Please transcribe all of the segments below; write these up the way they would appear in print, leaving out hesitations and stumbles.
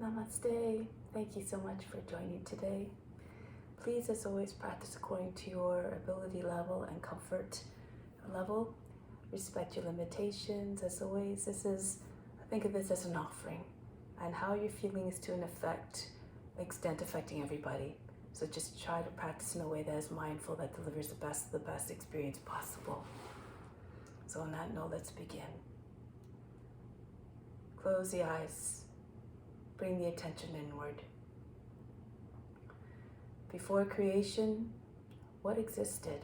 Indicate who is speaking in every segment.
Speaker 1: Namaste. Thank you so much for joining today. Please, as always, practice according to your ability level and comfort level. Respect your limitations. As always, think of this as an offering, and how you're feeling is to an extent affecting everybody. So just try to practice in a way that is mindful, that delivers the best experience possible. So on that note, let's begin. Close the eyes. Bring the attention inward. Before creation, what existed?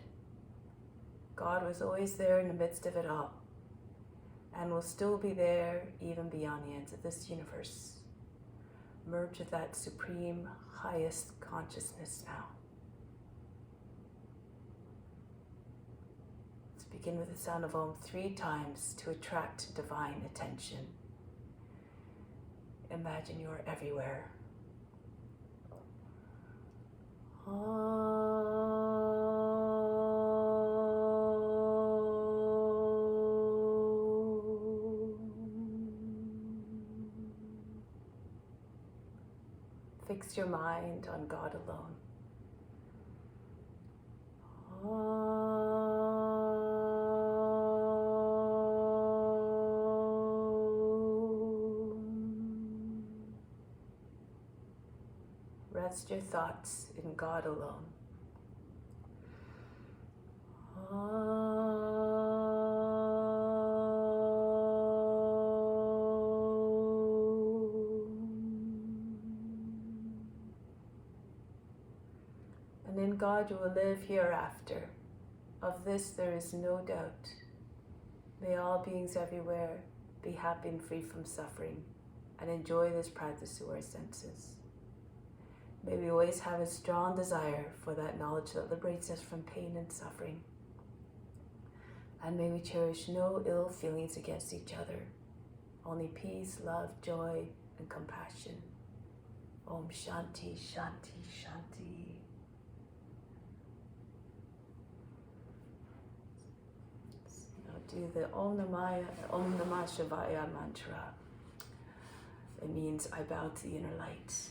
Speaker 1: God was always there in the midst of it all, and will still be there even beyond the ends of this universe. Merge with that supreme, highest consciousness now. Let's begin with the sound of Om 3 times to attract divine attention. Imagine you're everywhere. Fix your mind on God alone. Rest your thoughts in God alone. And in God you will live hereafter. Of this there is no doubt. May all beings everywhere be happy and free from suffering, and enjoy this practice through our senses. May we always have a strong desire for that knowledge that liberates us from pain and suffering. And may we cherish no ill feelings against each other, only peace, love, joy, and compassion. Om Shanti, Shanti, Shanti. Now do the Om Namah Shivaya mantra. It means I bow to the inner light.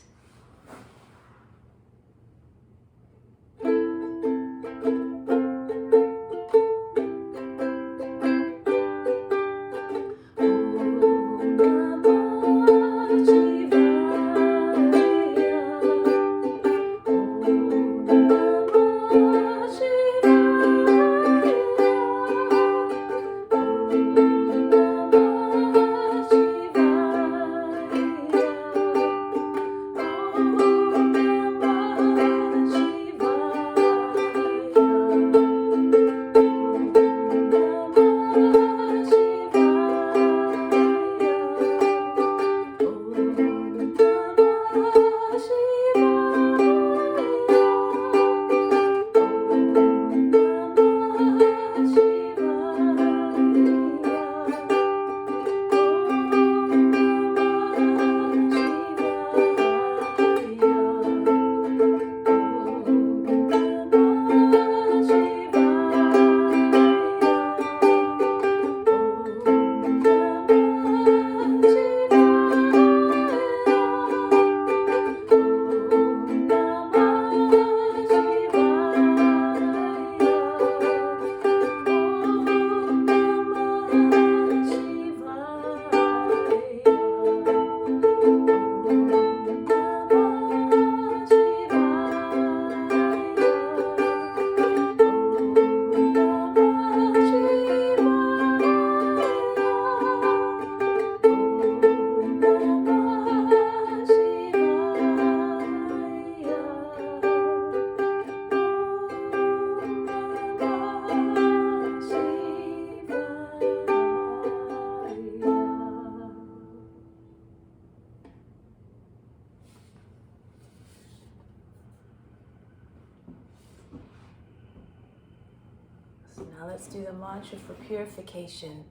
Speaker 1: Now let's do the mantra for purification,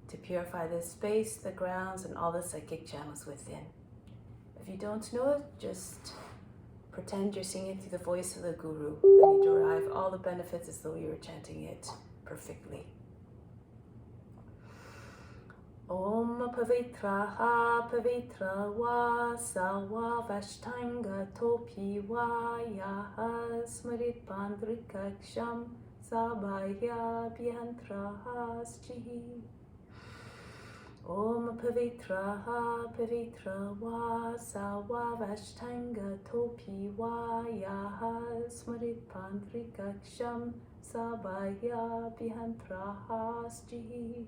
Speaker 1: to purify the space, the grounds, and all the psychic channels within. If you don't know it, just pretend you're singing through the voice of the Guru, and you derive all the benefits as though you were chanting it perfectly. Om Pavitraha Pavitra Va Sawa Vashtanga Topi Va Yaha Smarit Pandrikaksham Sabaya Bhyantraha Schihi. Om Pavitraha Pavitra Va Sawa Vashtanga Topi Va Yaha Smarit Pandrikaksham Sabaya Bhyantraha Schihi.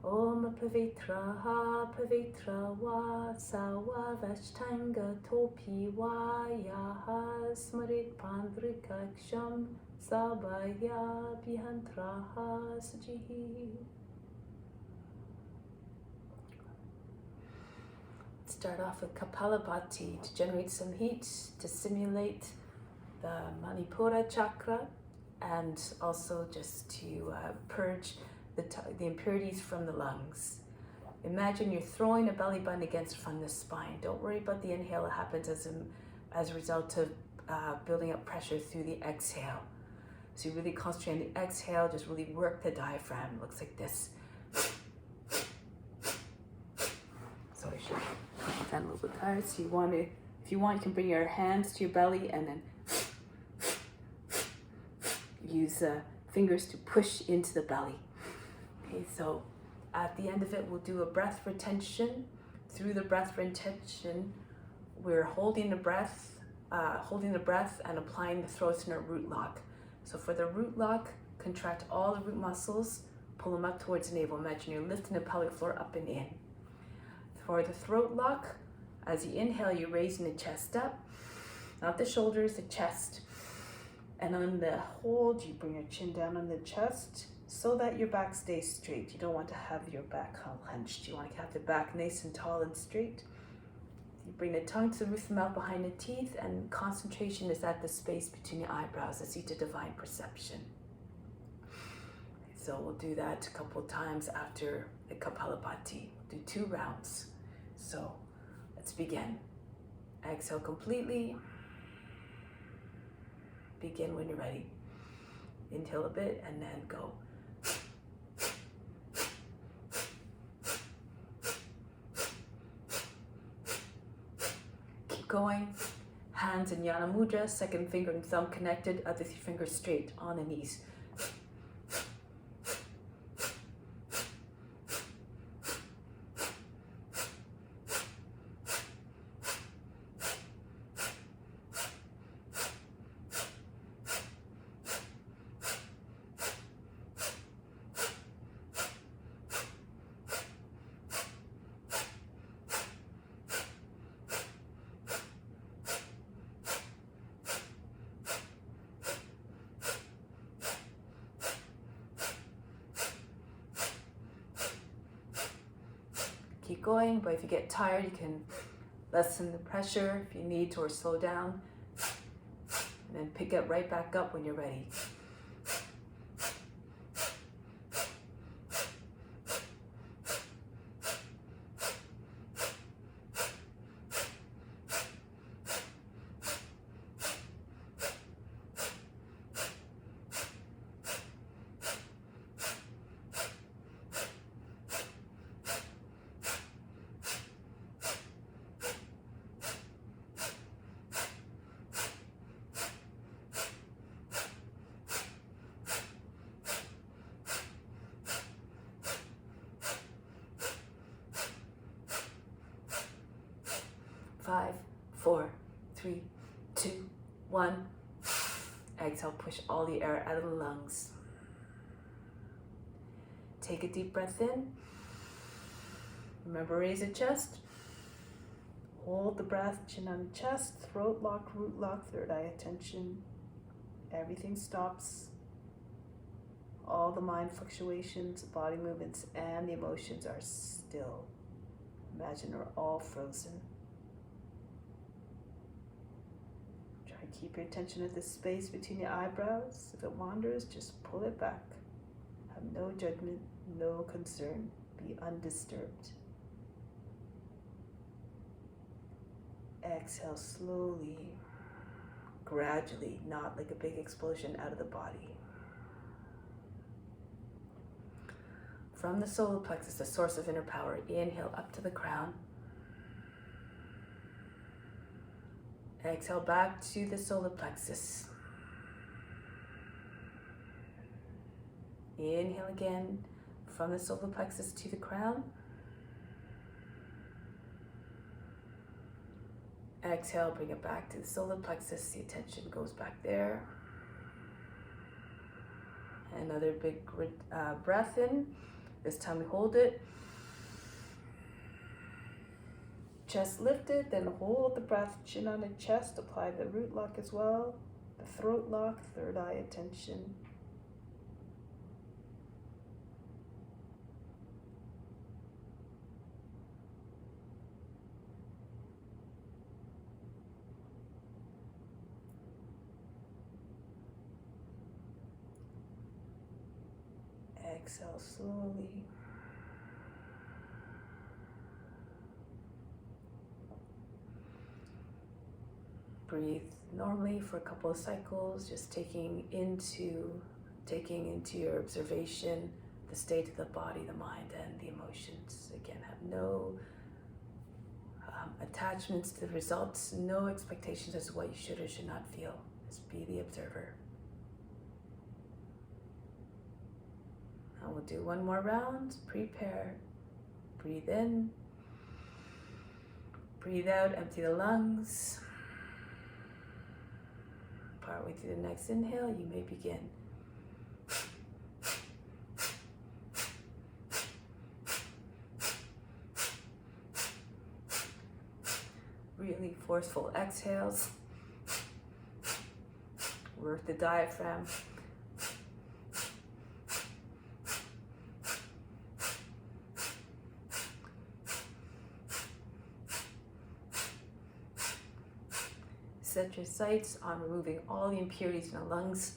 Speaker 1: Om Pavitraha Pavitra Va Sawa Vashtanga Topi Va Yaha Smarit Pandrikaksham Sabaya Bhyantraha Sjihi. Start off with Kapalabhati to generate some heat, to stimulate the Manipura chakra, and also just to purge the impurities from the lungs. Imagine you're throwing a belly button from the spine. Don't worry about the inhale. It happens as a result of building up pressure through the exhale. So you really concentrate on the exhale, just really work the diaphragm. It looks like this. So I should stand a little bit higher. So if you want, you can bring your hands to your belly and then use fingers to push into the belly. Okay, so at the end of it, we'll do a breath retention. Through the breath retention, we're holding the breath and applying the throats in a root lock. So for the root lock, contract all the root muscles, pull them up towards the navel. Imagine you're lifting the pelvic floor up and in. For the throat lock, as you inhale, you're raising the chest up, not the shoulders, the chest. And on the hold, you bring your chin down on the chest so that your back stays straight. You don't want to have your back hunched. You want to have the back nice and tall and straight. You bring the tongue to the roof of the mouth behind the teeth, and concentration is at the space between your eyebrows, the seat of divine perception. So we'll do that a couple of times after the Kapalabhati. We'll do 2 rounds. So let's begin. Exhale completely. Begin when you're ready. Inhale a bit and then go. Keep going. Hands in Yana Mudra, second finger and thumb connected, other 3 fingers straight on the knees. Keep going, but if you get tired, you can lessen the pressure if you need to, or slow down, and then pick it right back up when you're ready. Five, 4, 3, 2, 1. Exhale, push all the air out of the lungs. Take a deep breath in. Remember, raise the chest. Hold the breath, chin on the chest, throat lock, root lock, third eye attention. Everything stops. All the mind fluctuations, body movements, and the emotions are still. Imagine they're all frozen. Keep your attention at the space between your eyebrows. If it wanders, just pull it back. Have no judgment, no concern. Be undisturbed. Exhale slowly, gradually, not like a big explosion out of the body. from the solar plexus, the source of inner power. Inhale up to the crown. Exhale back to the solar plexus. Inhale again from the solar plexus to the crown. Exhale, bring it back to the solar plexus. The attention goes back there. Another big breath in. This time we hold it. Chest lifted, then hold the breath. Chin on the chest. Apply the root lock as well. The throat lock, third eye attention. Exhale slowly. Breathe normally for a couple of cycles, just taking into your observation the state of the body, the mind, and the emotions. Again, have no attachments to the results, no expectations as to what you should or should not feel. Just be the observer. And we'll do one more round. Prepare. Breathe in. Breathe out, empty the lungs. Partway through the next inhale, you may begin. Really forceful exhales. Work the diaphragm. Set your sights on removing all the impurities in the lungs.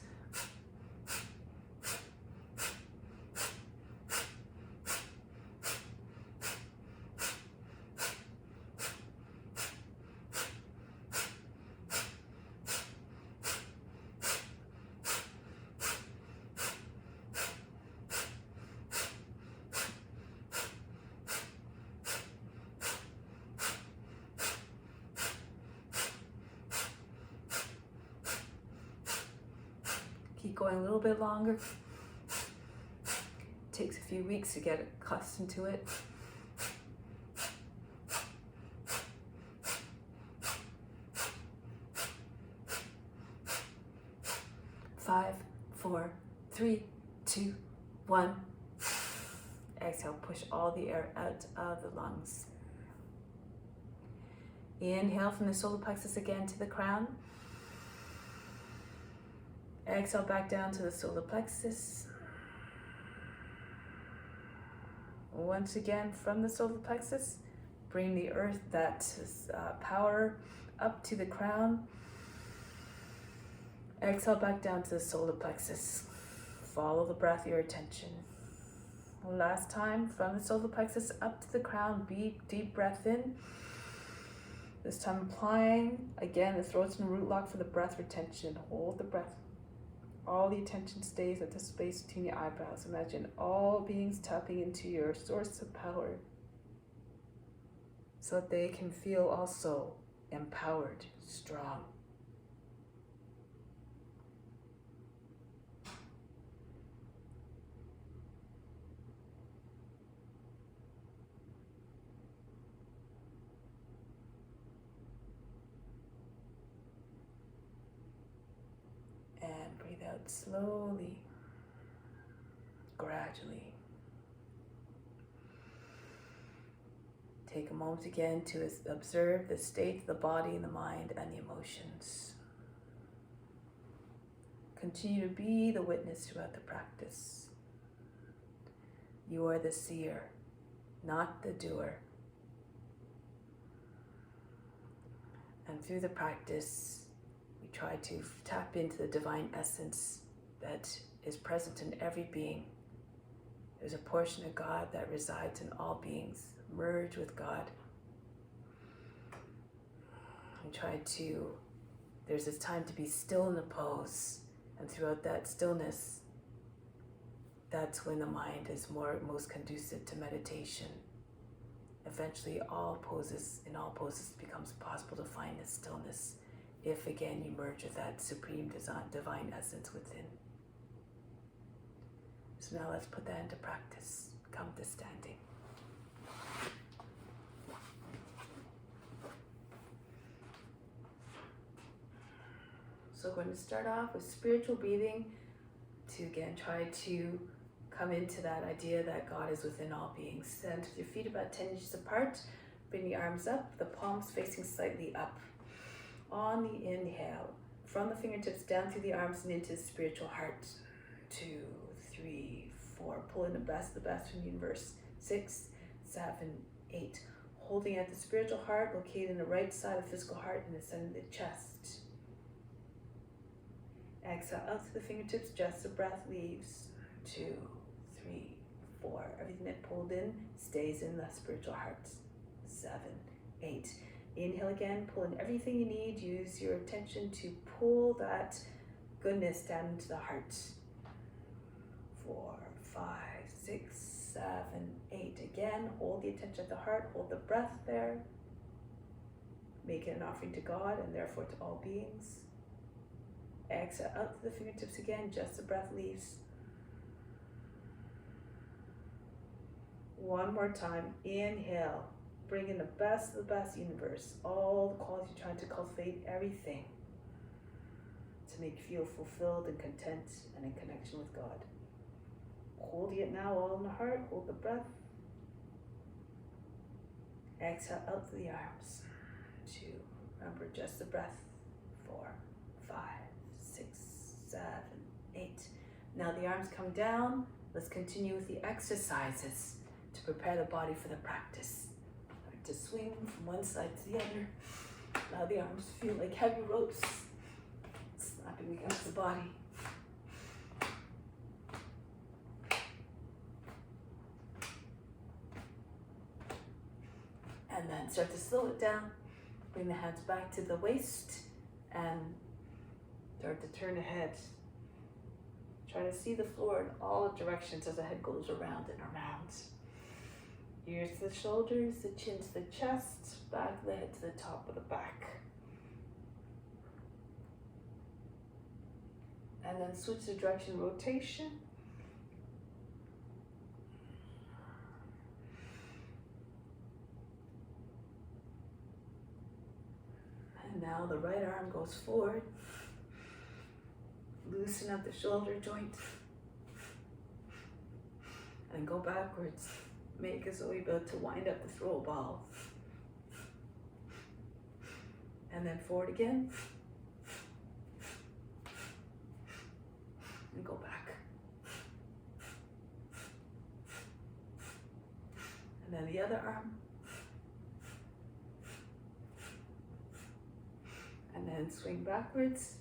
Speaker 1: Keep going a little bit longer. Takes a few weeks to get accustomed to it. 5, 4, 3, 2, 1. Exhale, push all the air out of the lungs. Inhale from the solar plexus again to the crown. Exhale back down to the solar plexus. Once again from the solar plexus, bring the earth, that is power, up to the crown. Exhale back down to the solar plexus. Follow the breath, your attention. Last time, from the solar plexus up to the crown, deep breath in. This time applying, again, the throat's in a root lock for the breath retention. Hold the breath. All the attention stays at the space between your eyebrows. Imagine all beings tapping into your source of power so that they can feel also empowered, strong. And breathe out slowly, gradually. Take a moment again to observe the state of the body and the mind and the emotions. Continue to be the witness throughout the practice. You are the seer, not the doer. And through the practice, we try to tap into the divine essence that is present in every being. There's a portion of God that resides in all beings. Merge with God. There's this time to be still in the pose, and throughout that stillness, that's when the mind is most conducive to meditation. Eventually, in all poses, it becomes possible to find the stillness if again you merge with that supreme divine essence within. So now let's put that into practice. Come to standing. So we're going to start off with spiritual breathing to again try to come into that idea that God is within all beings. Stand with your feet about 10 inches apart. Bring the arms up, the palms facing slightly up. On the inhale, from the fingertips down through the arms and into the spiritual heart. 2, 3, 4. Pull in the best from the universe. 6, 7, 8. Holding at the spiritual heart, located in the right side of the physical heart in the center of the chest. Exhale out through the fingertips, just the breath leaves. 2, 3, 4. Everything that pulled in stays in the spiritual heart. 7, 8. Inhale again, pull in everything you need. Use your attention to pull that goodness down into the heart. 4, 5, 6, 7, 8. Again, hold the attention at the heart, hold the breath there. Make it an offering to God and therefore to all beings. Exhale out to the fingertips again, just the breath leaves. One more time, inhale. Bring in the best of the best universe, all the qualities you're trying to cultivate, everything to make you feel fulfilled and content and in connection with God. Holding it now all in the heart, hold the breath. Exhale out through the arms. 2, remember just the breath. 4, 5, 6, 7, 8. Now the arms come down. Let's continue with the exercises to prepare the body for the practice. To swing from one side to the other. Now the arms feel like heavy ropes slapping against the body. And then start to slow it down. Bring the hands back to the waist and start to turn the head. Try to see the floor in all directions as the head goes around and around. Ears to the shoulders, the chin to the chest, back of the head to the top of the back. And then switch the direction, rotation. And now the right arm goes forward. Loosen up the shoulder joint. And go backwards. Make as though you're about to wind up the throw ball. And then forward again. And go back. And then the other arm. And then swing backwards.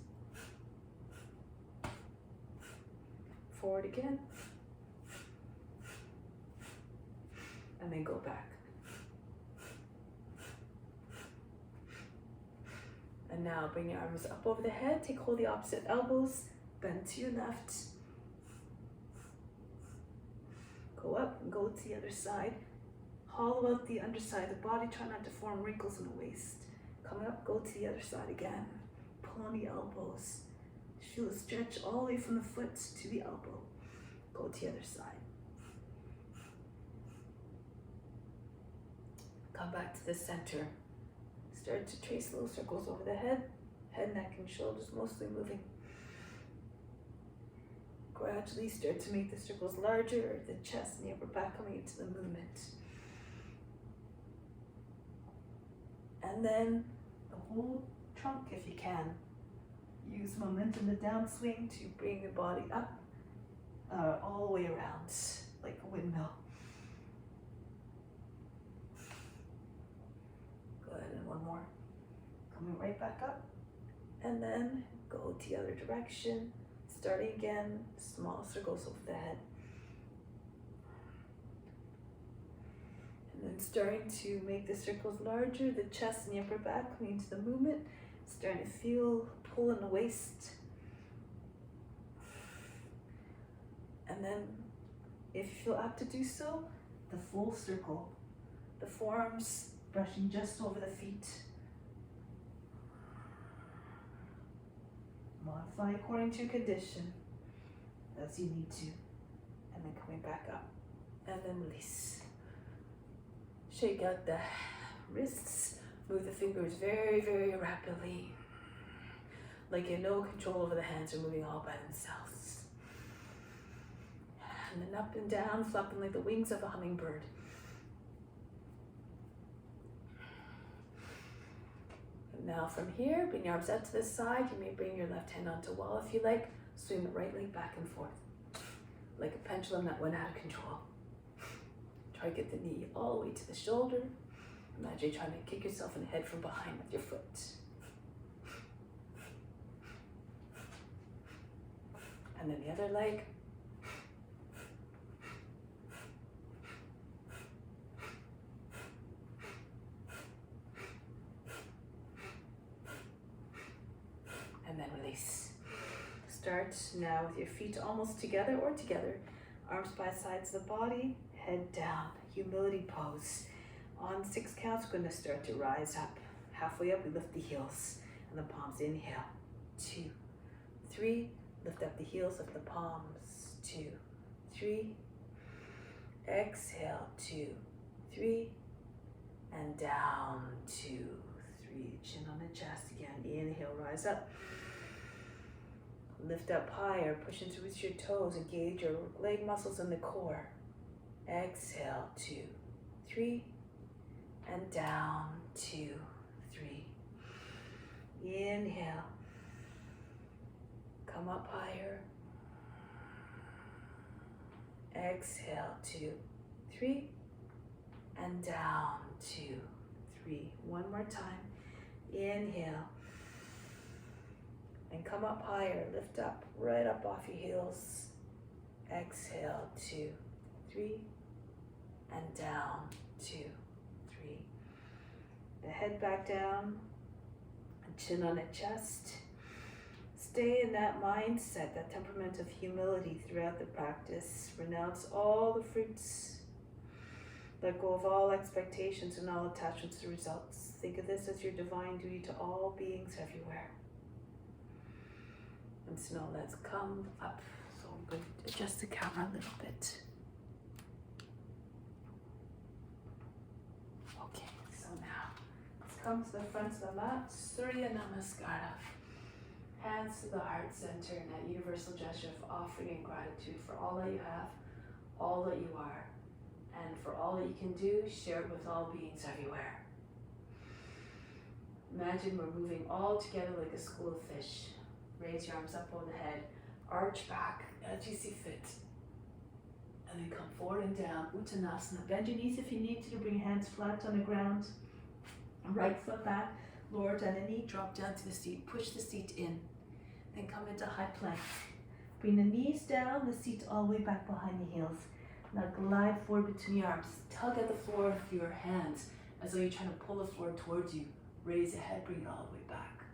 Speaker 1: Forward again. And then go back. And now bring your arms up over the head. Take hold of the opposite elbows. Bend to your left. Go up and go to the other side. Hollow out the underside of the body. Try not to form wrinkles in the waist. Coming up, go to the other side again. Pull on the elbows. Feel a stretch all the way from the foot to the elbow. Go to the other side. Come back to the center. Start to trace little circles over the head, neck, and shoulders mostly moving. Gradually start to make the circles larger, the chest and the upper back coming into the movement. And then the whole trunk if you can. Use momentum, the downswing to bring your body up all the way around like a windmill. And one more. Coming right back up. And then go to the other direction. Starting again, small circles over the head. And then starting to make the circles larger, the chest and the upper back coming into the movement. Starting to feel pull in the waist. And then
Speaker 2: If you feel apt to do so, the full circle. The forearms brushing just over the feet. Modify according to condition as you need to. And then coming back up. And then release. Shake out the wrists. Move the fingers very, very rapidly. Like you have no control over the hands, are moving all by themselves. And then up and down, flapping like the wings of a hummingbird. And now from here, bring your arms out to the side. You may bring your left hand onto the wall if you like. Swing the right leg back and forth. Like a pendulum that went out of control. Try to get the knee all the way to the shoulder. Imagine trying to kick yourself in the head from behind with your foot. And then the other leg. And then release. Start now with your feet almost together or together. Arms by sides of the body, head down. Humility pose. On 6 counts, we're going to start to rise up. Halfway up, we lift the heels and the palms. Inhale. 2, 3. Lift up the heels, lift the palms. 2, 3. Exhale. 2, 3. And down. 2, 3. Chin on the chest again. Inhale, rise up. Lift up higher, pushing through with your toes. Engage your leg muscles in the core. Exhale. 2, 3. And down. 2, 3. Inhale. Come up higher. Exhale. 2, 3. And down. 2, 3. One more time. Inhale. And come up higher. Lift up, right up off your heels. Exhale. 2, 3. And down. 2, 3. The head back down. And chin on the chest. Stay in that mindset, that temperament of humility throughout the practice. Renounce all the fruits. Let go of all expectations and all attachments to results. Think of this as your divine duty to all beings everywhere. And so now let's come up. So I'm going to adjust the camera a little bit. Okay, so now let's come to the front of the mat. Surya Namaskara. Hands to the heart center in that universal gesture of offering and gratitude for all that you have, all that you are, and for all that you can do, share it with all beings everywhere. Imagine we're moving all together like a school of fish. Raise your arms up over the head, arch back as you see fit, and then come forward and down, Uttanasana. Bend your knees if you need to bring your hands flat on the ground. Right foot back, lower down the knee, drop down to the seat, push the seat in. Then come into high plank. Bring the knees down, the seat all the way back behind the heels. Now glide forward between your arms. Tug at the floor with your hands as though you're trying to pull the floor towards you. Raise the head, bring it all the way back.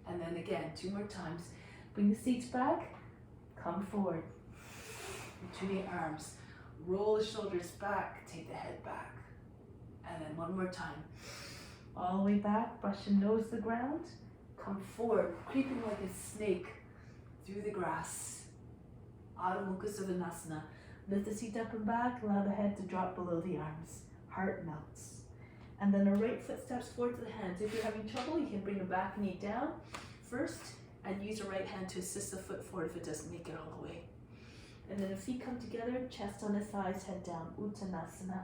Speaker 2: And then again, 2 more times. Bring the seats back, come forward. Between your arms. Roll the shoulders back, take the head back. And then 1 more time. All the way back, brush your nose to the ground. Come forward, creeping like a snake through the grass. Adho Mukha Savasana. Lift the seat up and back, allow the head to drop below the arms. Heart melts. And then the right foot steps forward to the hands. If you're having trouble, you can bring the back knee down first and use your right hand to assist the foot forward if it doesn't make it all the way. And then the feet come together, chest on the thighs, head down, Uttanasana.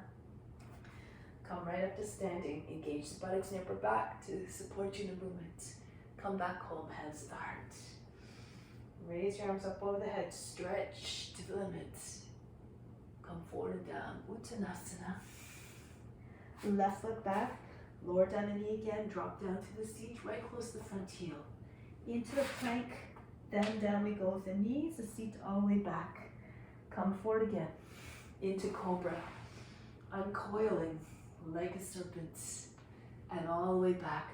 Speaker 2: Come right up to standing. Engage the buttocks and upper back to support you in the movement. Come back home, hands to the heart. Raise your arms up over the head, stretch to the limit. Come forward and down, Uttanasana. Left foot back, lower down the knee again, drop down to the seat, right close to the front heel. Into the plank, then down we go with the knees, the seat all the way back. Come forward again, into Cobra. Uncoiling like a serpent, and all the way back.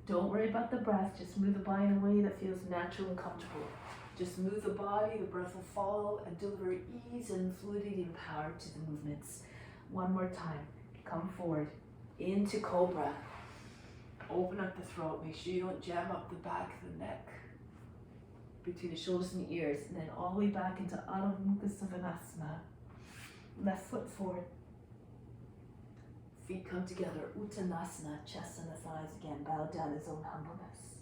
Speaker 2: Don't worry about the breath, just move the body in a way that feels natural and comfortable. Just move the body, the breath will follow, and deliver ease and fluidity and power to the movements. One more time. Come forward into Cobra. Open up the throat. Make sure you don't jam up the back of the neck, between the shoulders and the ears. And then all the way back into Adho Mukha Svanasana. Left foot forward. Feet come together. Uttanasana. Chest and the thighs again. Bow down his own humbleness.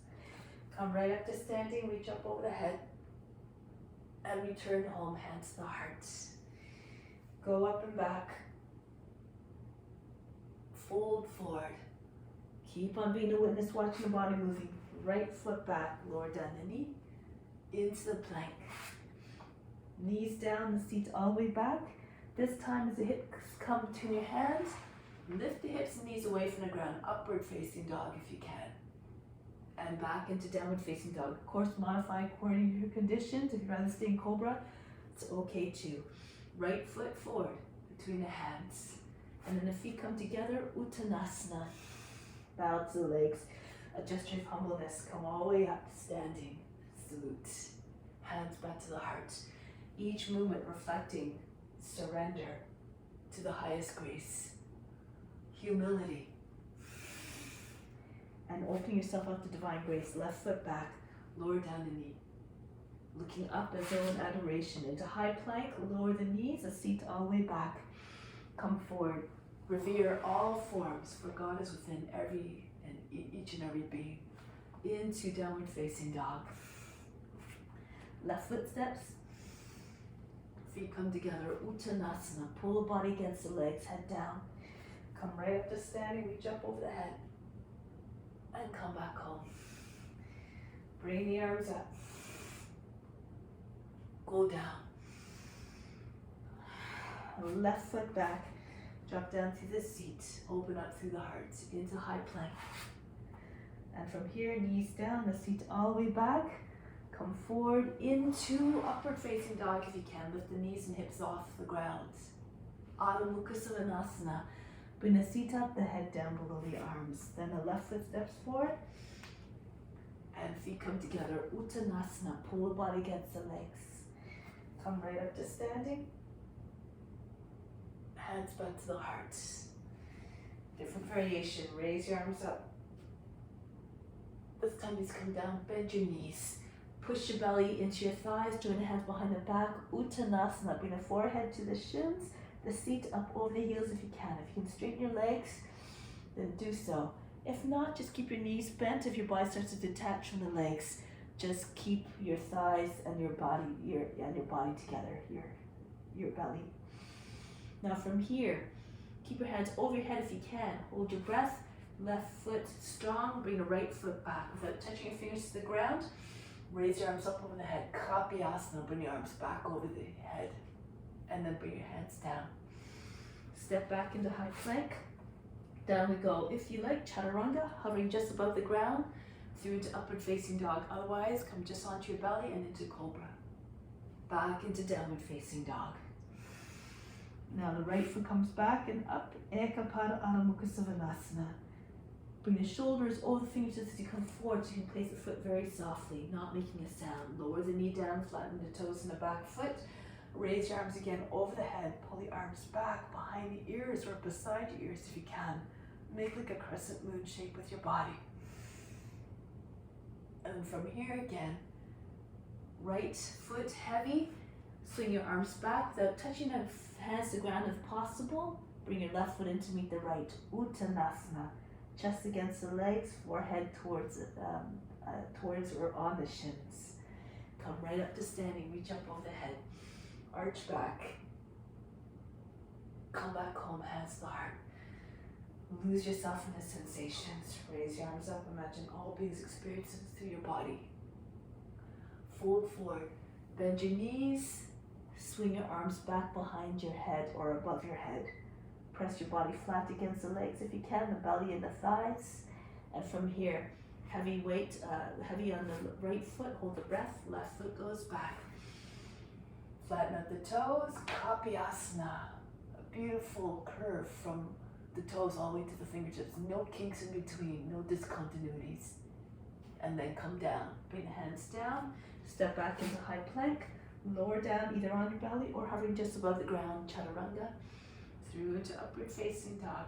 Speaker 2: Come right up to standing. Reach up over the head. And return home. Hands to the heart. Go up and back. Fold forward. Keep on being a witness, watching the body moving. Right foot back, lower down the knee, into the plank. Knees down, the seat all the way back. This time as the hips come between your hands, lift the hips and knees away from the ground, upward facing dog if you can. And back into downward facing dog. Of course, modify according to your conditions. If you'd rather stay in Cobra, it's okay too. Right foot forward between the hands. And then the feet come together, Uttanasana. Bow to the legs. A gesture of humbleness. Come all the way up, standing. Salute. Hands back to the heart. Each movement reflecting surrender to the highest grace. Humility. And opening yourself up to divine grace. Left foot back. Lower down the knee. Looking up as though in adoration. Into high plank. Lower the knees. A seat all the way back. Come forward. Revere all forms, for God is within each and every being. Into downward facing dog. Left foot steps. Feet come together. Uttanasana. Pull the body against the legs. Head down. Come right up to standing. Reach up over the head. And come back home. Bring the arms up. Go down. Left foot back. Drop down to the seat, open up through the heart, into high plank. And from here, knees down, the seat all the way back. Come forward into upward facing dog if you can. Lift the knees and hips off the ground. Adho Mukha Svanasana. Bring the seat up, the head down below the arms. Then the left foot steps forward. And feet come together. Uttanasana. Pull the body against the legs. Come right up to standing. Hands back to the heart. Different variation. Raise your arms up. This time knees come down. Bend your knees. Push your belly into your thighs. Join the hands behind the back. Uttanasana. Bring the forehead to the shins. The seat up over the heels if you can. If you can straighten your legs, then do so. If not, just keep your knees bent. If your body starts to detach from the legs, just keep your thighs and your body, your body together. Your belly. Now from here, keep your hands over your head if you can. Hold your breath. Left foot strong. Bring the right foot back without touching your fingers to the ground. Raise your arms up over the head. Kapiyasana. Bring your arms back over the head. And then bring your hands down. Step back into high plank. Down we go. If you like, chaturanga, hovering just above the ground, through into upward facing dog. Otherwise, come just onto your belly and into cobra. Back into downward facing dog. Now the right foot comes back and up. Ekapada Adho Mukha Svanasana. Bring the shoulders over the fingertips as you come forward, so you can place the foot very softly, not making a sound. Lower the knee down, flatten the toes in the back foot. Raise your arms again over the head. Pull the arms back behind the ears or beside your ears if you can. Make like a crescent moon shape with your body. And from here again, right foot heavy. Swing your arms back without touching the hands to the ground if possible. Bring your left foot in to meet the right. Uttanasana. Chest against the legs, forehead towards or on the shins. Come right up to standing. Reach up over the head. Arch back. Come back home, hands to the heart. Lose yourself in the sensations. Raise your arms up. Imagine all beings experiencing through your body. Fold forward. Bend your knees. Swing your arms back behind your head or above your head. Press your body flat against the legs if you can, the belly and the thighs. And from here, heavy weight, heavy on the right foot. Hold the breath. Left foot goes back. Flatten out the toes, Kapiyasana. A beautiful curve from the toes all the way to the fingertips. No kinks in between, no discontinuities. and then come down. Bring the hands down, step back into high plank, lower down either on your belly or hovering just above the ground, chaturanga, through into upward facing dog,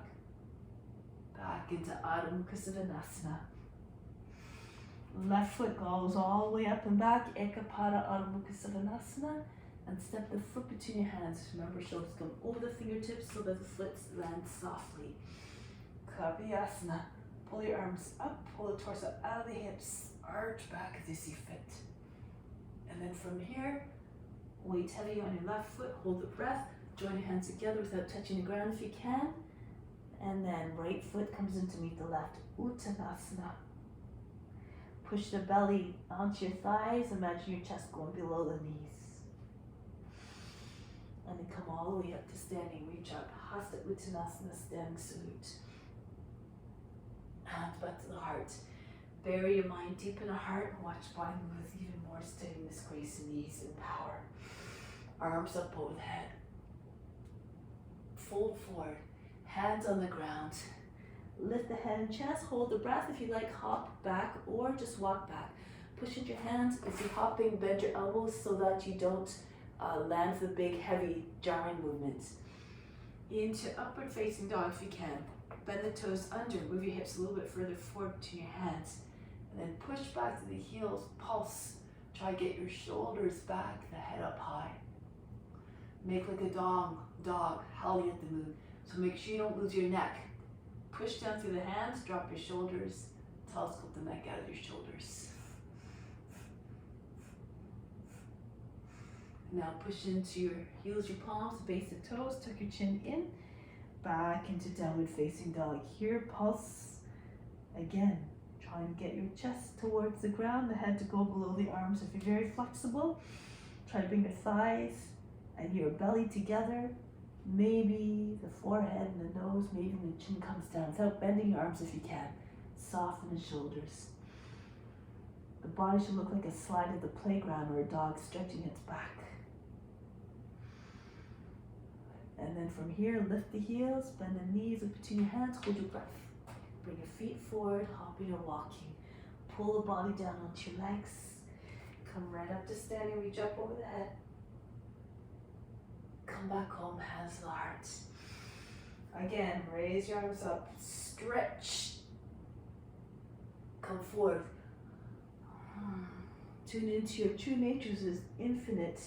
Speaker 2: back into Adho Mukha Svanasana. Left foot goes all the way up and back, Ekapada Adho Mukha Svanasana, and step the foot between your hands. Remember, shoulders come over the fingertips so that the foot lands softly. Kavyasana. Pull your arms up, pull the torso out of the hips, arch back as you see fit. And then from here, weight heavy on your left foot, hold the breath, join your hands together without touching the ground if you can. And then right foot comes in to meet the left, Uttanasana. Push the belly onto your thighs, imagine your chest going below the knees. And then come all the way up to standing, reach up, Hasta Uttanasana, standing salute. Hands back to the heart. Bury your mind deep in the heart and watch body move with even more steadiness, grace, and ease and power. Arms up over the head. Fold forward. Hands on the ground. Lift the head and chest. Hold the breath. If you like, hop back or just walk back. Push into your hands. As you're hopping, bend your elbows so that you don't land the big, heavy, jarring movements. Into upward facing dog if you can. Bend the toes under, move your hips a little bit further forward between your hands. And then push back to the heels, pulse. Try to get your shoulders back, the head up high. Make like a dog howling at the moon. So make sure you don't lose your neck. Push down through the hands, drop your shoulders, telescope the neck out of your shoulders. Now push into your heels, your palms, base of toes, tuck your chin in. Back into downward facing dog. Here, pulse. Again, try and get your chest towards the ground, the head to go below the arms. If you're very flexible, try to bring your thighs and your belly together. Maybe the forehead and the nose, maybe the chin comes down without bending your arms if you can. Soften the shoulders. The body should look like a slide at the playground or a dog stretching its back. And then from here, lift the heels, bend the knees up between your hands, hold your breath. Bring your feet forward, hopping or walking. Pull the body down onto your legs. Come right up to standing, reach up over the head. Come back home, hands to the heart. Again, raise your arms up, stretch. Come forward. Tune into your true nature's infinite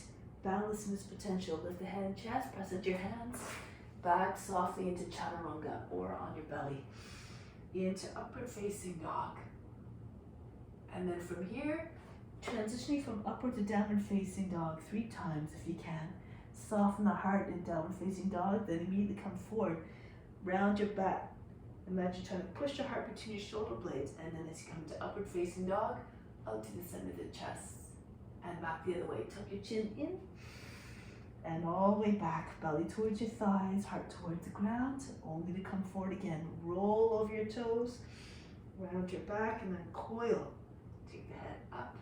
Speaker 2: boundlessness potential. Lift the head and chest, press into your hands. Back softly into chaturanga or on your belly. Into upward facing dog. And then from here, transitioning from upward to downward facing dog 3 times if you can. Soften the heart in downward facing dog, then immediately come forward. Round your back. Imagine trying to push your heart between your shoulder blades, and then as you come to upward facing dog, out to the center of the chest. And back the other way. Tuck your chin in. And all the way back. Belly towards your thighs, heart towards the ground. Only to come forward again. Roll over your toes. Round your back and then coil. Take the head up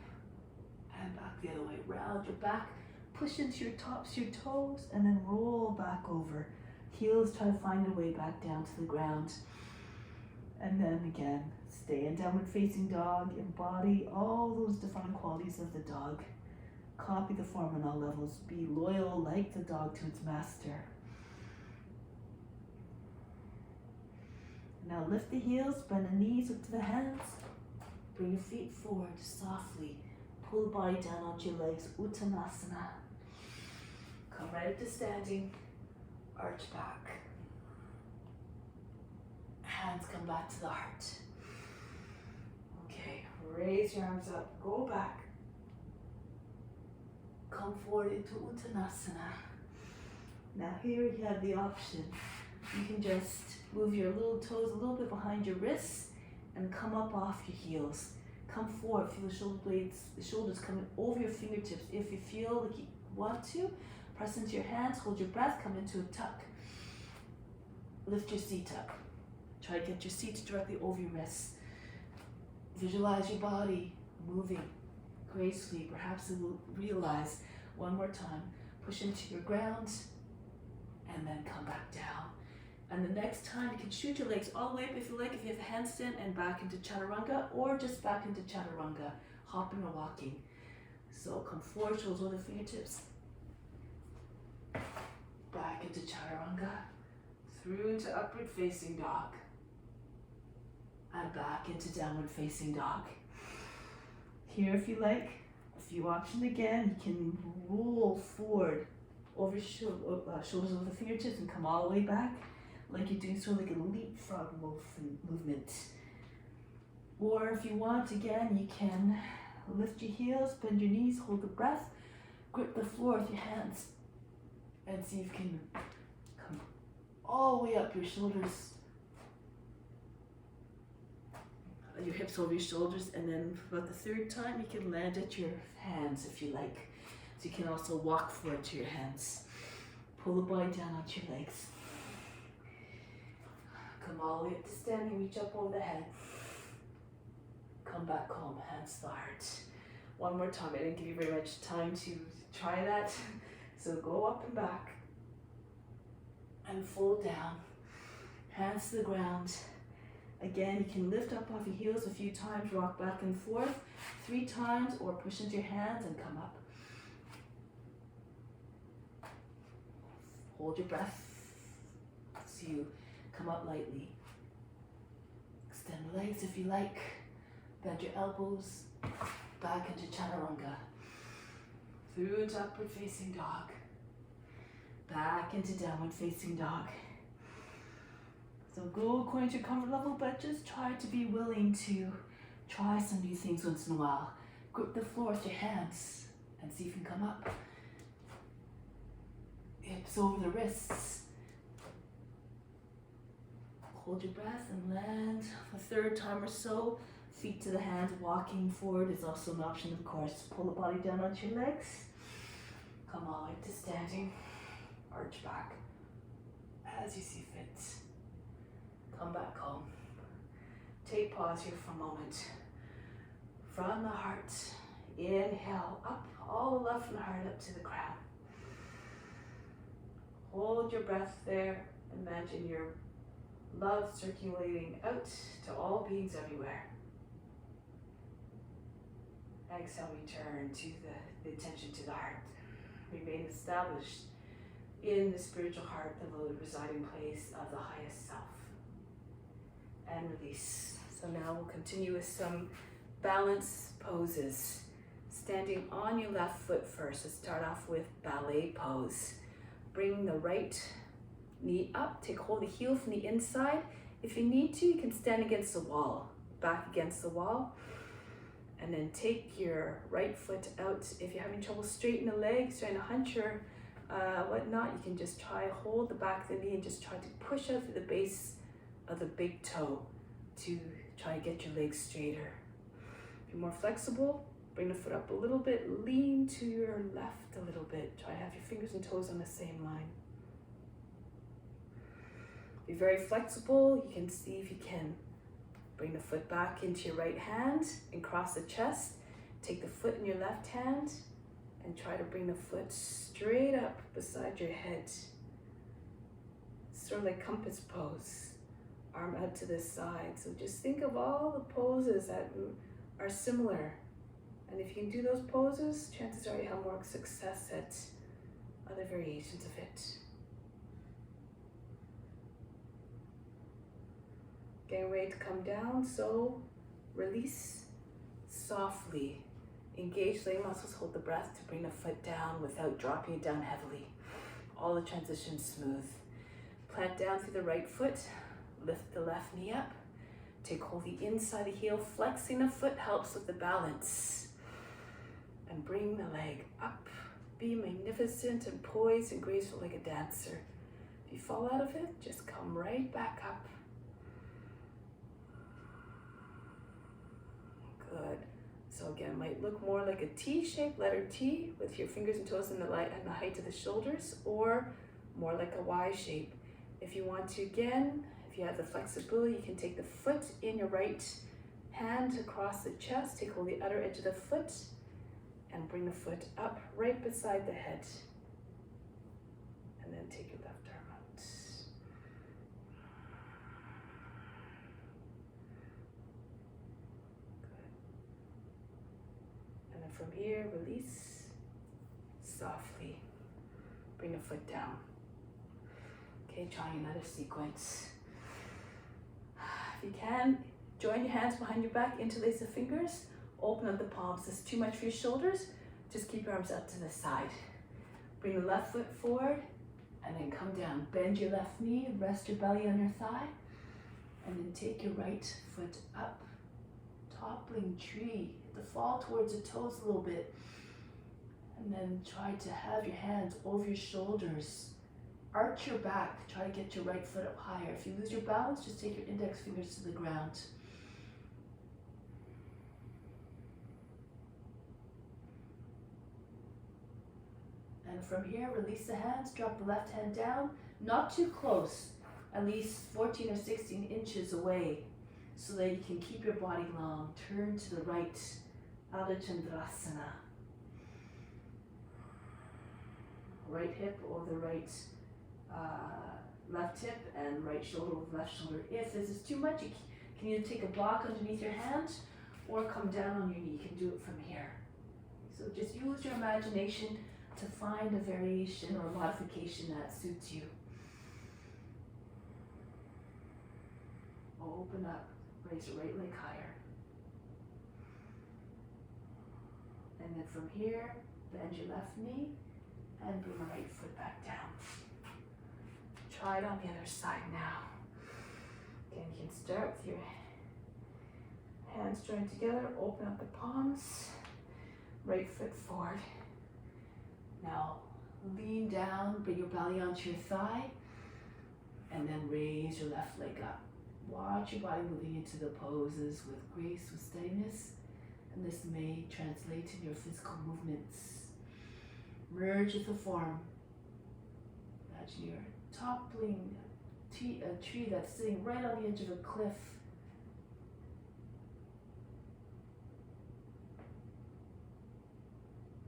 Speaker 2: and back the other way. Round your back. Push into your tops, your toes, and then roll back over. Heels try to find their way back down to the ground. And then again, stay in downward facing dog. Embody all those divine qualities of the dog. Copy the form on all levels. Be loyal like the dog to its master. Now lift the heels, bend the knees up to the hands. Bring your feet forward softly. Pull the body down onto your legs, Uttanasana. Come right up to standing, arch back. Hands come back to the heart. Okay, raise your arms up, go back. Come forward into Uttanasana. Now here you have the option. You can just move your little toes a little bit behind your wrists and come up off your heels. Come forward, feel the shoulder blades, the shoulders coming over your fingertips. If you feel like you want to, press into your hands, hold your breath, come into a tuck. Lift your seat up. Try to get your seat directly over your wrists. Visualize your body moving gracefully. Perhaps you will realize one more time. Push into your ground and then come back down. And the next time you can shoot your legs all the way up if you like, if you have a handstand, and back into chaturanga, or just back into chaturanga, hopping or walking. So come forward, shoulders over the fingertips. Back into chaturanga, through into upward facing dog. And back into downward facing dog. Here, if you like, a few options again. You can roll forward over shoulders over the fingertips and come all the way back, like you're doing sort of like a leapfrog movement. Or if you want, again, you can lift your heels, bend your knees, hold the breath, grip the floor with your hands, and see if you can come all the way up your shoulders, your hips over your shoulders, and then for about the third time you can land at your hands if you like. So you can also walk forward to your hands. Pull the body down onto your legs. Come all the way up to standing, reach up over the head. Come back home, hands to the heart. One more time, I didn't give you very much time to try that. So go up and back. And fold down. Hands to the ground. Again, you can lift up off your heels a few times, rock back and forth 3 times, or push into your hands and come up. Hold your breath so you come up lightly. Extend the legs if you like. Bend your elbows. Back into chaturanga. Through into upward facing dog. Back into downward facing dog. So go according to your comfort level, but just try to be willing to try some new things once in a while. Grip the floor with your hands and see if you can come up. Hips over the wrists. Hold your breath and land a third time or so. Feet to the hands, walking forward is also an option, of course. Pull the body down onto your legs. Come all the way to standing. Arch back as you see fit. Come back home. Take pause here for a moment. From the heart, inhale up, all the love from the heart up to the crown. Hold your breath there. Imagine your love circulating out to all beings everywhere. Exhale, return to the attention to the heart. Remain established in the spiritual heart, the residing place of the highest self. And release. So now we'll continue with some balance poses. Standing on your left foot first. Let's start off with ballet pose. Bring the right knee up. Take hold of the heel from the inside. If you need to, you can stand against the wall. Back against the wall. And then take your right foot out. If you're having trouble straightening the legs, trying to hunch or whatnot, you can just try hold the back of the knee and just try to push out through the base of the big toe to try to get your legs straighter. If you're more flexible, bring the foot up a little bit, lean to your left a little bit. Try to have your fingers and toes on the same line. Be very flexible. You can see if you can bring the foot back into your right hand and cross the chest. Take the foot in your left hand and try to bring the foot straight up beside your head. Sort of like compass pose. Arm out to the side. So just think of all the poses that are similar. And if you can do those poses, chances are you have more success at other variations of it. Getting ready to come down, so release softly. Engage leg muscles, hold the breath to bring the foot down without dropping it down heavily. All the transitions smooth. Plant down through the right foot. Lift the left knee up. Take hold of the inside of the heel. Flexing the foot helps with the balance. And bring the leg up. Be magnificent and poised and graceful like a dancer. If you fall out of it, just come right back up. Good. So again, it might look more like a T shape, letter T, with your fingers and toes in the height of the shoulders, or more like a Y shape. If you want to, again, if you have the flexibility, you can take the foot in your right hand across the chest, take hold of the outer edge of the foot, and bring the foot up right beside the head. And then take your left arm out. from here, release. Softly. Bring a foot down. Okay, trying another sequence. If you can, join your hands behind your back, interlace the fingers, open up the palms. If it's too much for your shoulders, just keep your arms up to the side. Bring the left foot forward and then come down. Bend your left knee, rest your belly on your thigh, and then take your right foot up. Toppling tree, to fall towards the toes a little bit. And then try to have your hands over your shoulders. Arch your back, try to get your right foot up higher. If you lose your balance, just take your index fingers to the ground. And from here, release the hands, drop the left hand down, not too close, at least 14 or 16 inches away, so that you can keep your body long. Turn to the right, Adho Chandrasana. Right hip over the right left hip and right shoulder over left shoulder. If this is too much, you can either take a block underneath your hand or come down on your knee. You can do it from here. So just use your imagination to find a variation or modification that suits you. Open up, raise your right leg higher. And then from here, bend your left knee and bring the right foot back down. Try it on the other side now. Again, you can start with your hands joined together, open up the palms, right foot forward. Now lean down, bring your belly onto your thigh, and then raise your left leg up. Watch your body moving into the poses with grace, with steadiness, and this may translate in your physical movements. Merge with the form. Imagine you're toppling a tree that's sitting right on the edge of a cliff.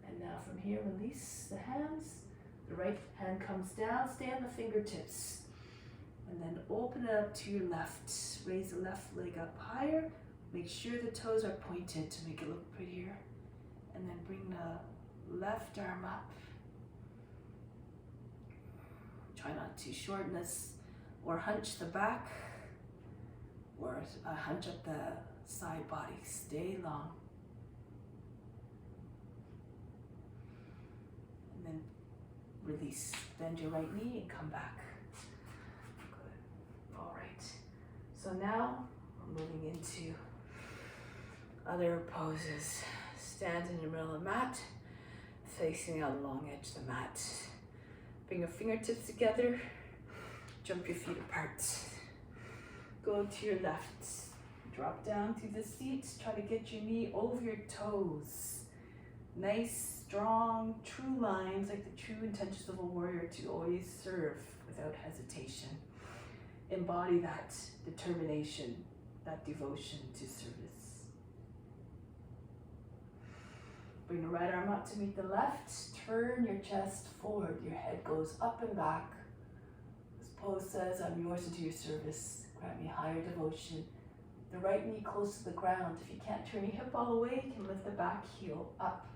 Speaker 2: And now from here, release the hands. The right hand comes down, stay on the fingertips. And then open it up to your left. Raise the left leg up higher. Make sure the toes are pointed to make it look prettier. And then bring the left arm up. Try not to shorten this or hunch the back or hunch up the side body. Stay long. And then release. Bend your right knee and come back. Good. All right. So now we're moving into other poses. Stand in the middle of the mat, facing out the long edge of the mat. Bring your fingertips together, jump your feet apart. Go to your left, drop down to the seat, try to get your knee over your toes. Nice, strong, true lines, like the true intentions of a warrior to always serve without hesitation. Embody that determination, that devotion to service. Bring the right arm up to meet the left. Turn your chest forward. Your head goes up and back. This pose says, I'm yours to do your service. Grant me higher devotion. The right knee close to the ground. If you can't turn your hip all the way, you can lift the back heel up.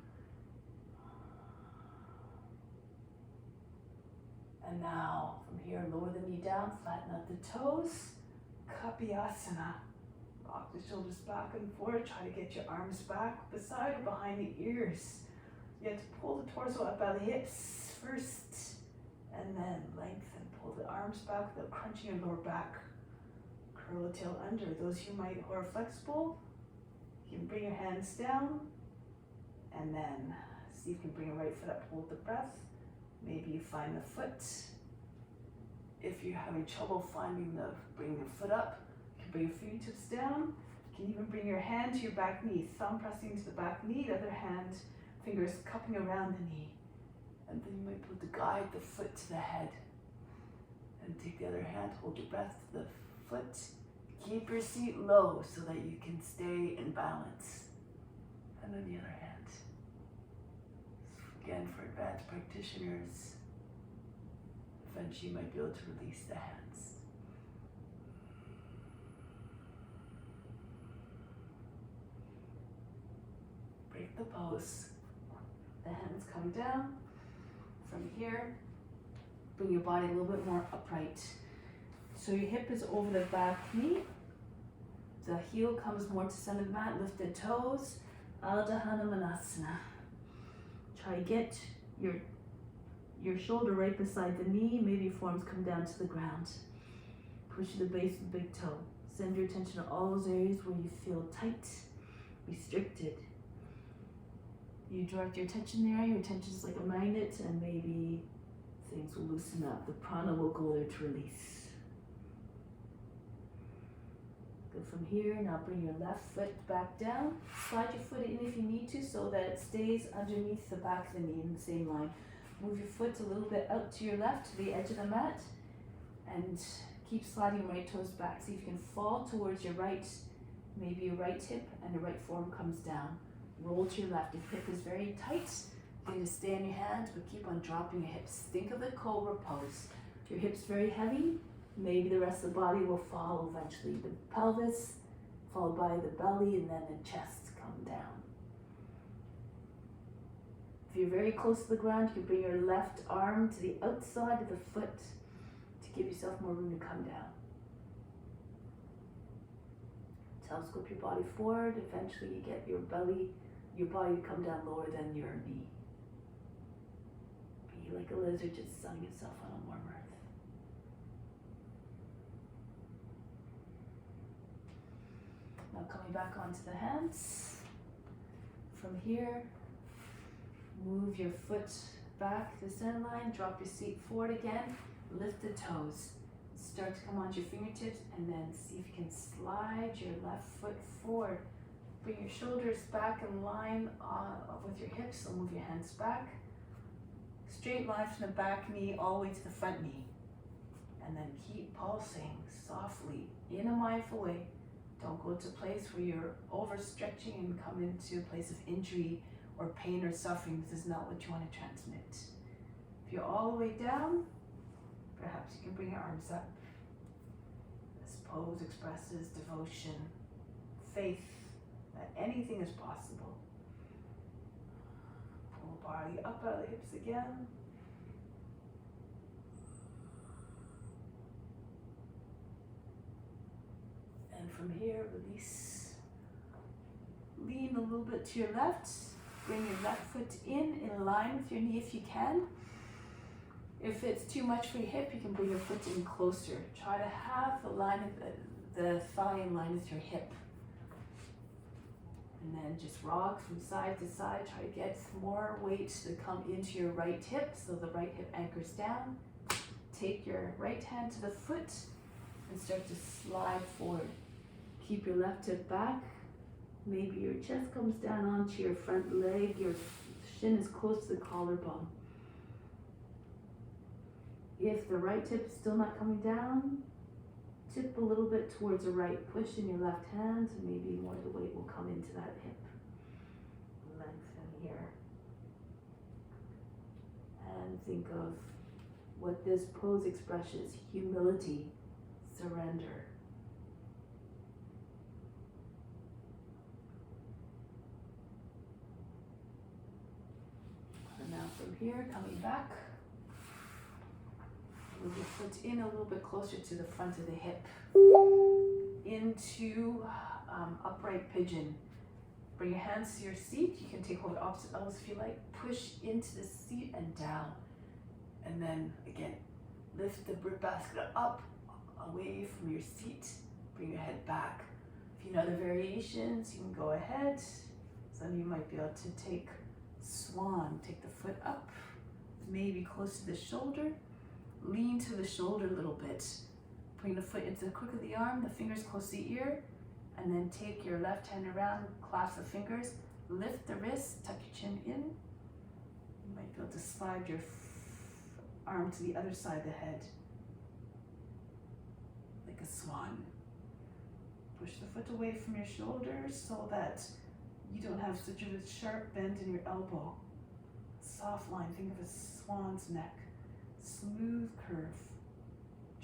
Speaker 2: And now, from here, lower the knee down, flatten out the toes. Kapiyasana. Rock the shoulders back and forward. Try to get your arms back, beside or behind the ears. You have to pull the torso up by the hips first, and then lengthen. Pull the arms back without crunching your lower back. Curl the tail under. Those who are flexible, you can bring your hands down, and then see if you can bring your right foot up. Hold the breath. Maybe you find the foot. If you're having trouble bringing the foot up, you can bring your fingertips down. You can even bring your hand to your back knee, thumb pressing to the back knee, the other hand, fingers cupping around the knee. And then you might be able to guide the foot to the head. And take the other hand, hold your breath to the foot. Keep your seat low so that you can stay in balance. And then the other hand. Again, for advanced practitioners, eventually you might be able to release the hands. Bring like the pose. The hands come down. From here, bring your body a little bit more upright. So your hip is over the back knee. The heel comes more to center of the mat, lifted toes. Ardha Hanumanasana. Try to get your shoulder right beside the knee. Maybe forearms come down to the ground. Push the base of the big toe. Send your attention to all those areas where you feel tight, restricted. You direct your attention there. Your attention is like a magnet, and maybe things will loosen up. The prana will go there to release. Go from here. Now bring your left foot back down. Slide your foot in if you need to so that it stays underneath the back of the knee in the same line. Move your foot a little bit out to your left, to the edge of the mat, and keep sliding your right toes back. See if you can fall towards your right, maybe your right hip, and the right forearm comes down. Roll to your left. If hip is very tight, you're going to stay on your hands, but keep on dropping your hips. Think of the cobra pose. If your hip's very heavy, maybe the rest of the body will follow eventually. The pelvis, followed by the belly, and then the chest come down. If you're very close to the ground, you can bring your left arm to the outside of the foot to give yourself more room to come down. Telescope your body forward. Eventually you get your body to come down lower than your knee. Be like a lizard just sunning itself on a warm earth. Now coming back onto the hands. From here, move your foot back to the center line, drop your seat forward again, lift the toes. Start to come onto your fingertips, and then see if you can slide your left foot forward. Bring your shoulders back in line with your hips, so move your hands back. Straight line from the back knee all the way to the front knee. And then keep pulsing softly in a mindful way. Don't go to a place where you're overstretching and come into a place of injury or pain or suffering. This is not what you want to transmit. If you're all the way down, perhaps you can bring your arms up. This pose expresses devotion, faith, that anything is possible. Pull the body up out of the hips again. And from here, release. Lean a little bit to your left. Bring your left foot in line with your knee if you can. If it's too much for your hip, you can bring your foot in closer. Try to have the line of the thigh in line with your hip. And then just rock from side to side. Try to get more weight to come into your right hip so the right hip anchors down. Take your right hand to the foot and start to slide forward. Keep your left hip back. Maybe your chest comes down onto your front leg. Your shin is close to the collarbone. If the right hip is still not coming down, tip a little bit towards the right. Push in your left hand, and maybe more of the weight will come into that hip. Lengthen here. And think of what this pose expresses: humility, surrender. And now from here, coming back. Move your foot in a little bit closer to the front of the hip. Into upright pigeon. Bring your hands to your seat. You can take hold of opposite elbows if you like. Push into the seat and down. And then again, lift the basket up, away from your seat. Bring your head back. If you know other variations, you can go ahead. Some of you might be able to take swan. Take the foot up, maybe close to the shoulder. Lean to the shoulder a little bit. Bring the foot into the crook of the arm, the fingers close to the ear, and then take your left hand around, clasp the fingers, lift the wrist, tuck your chin in. You might be able to slide your arm to the other side of the head, like a swan. Push the foot away from your shoulders so that you don't have such a sharp bend in your elbow. Soft line, think of a swan's neck. Smooth curve.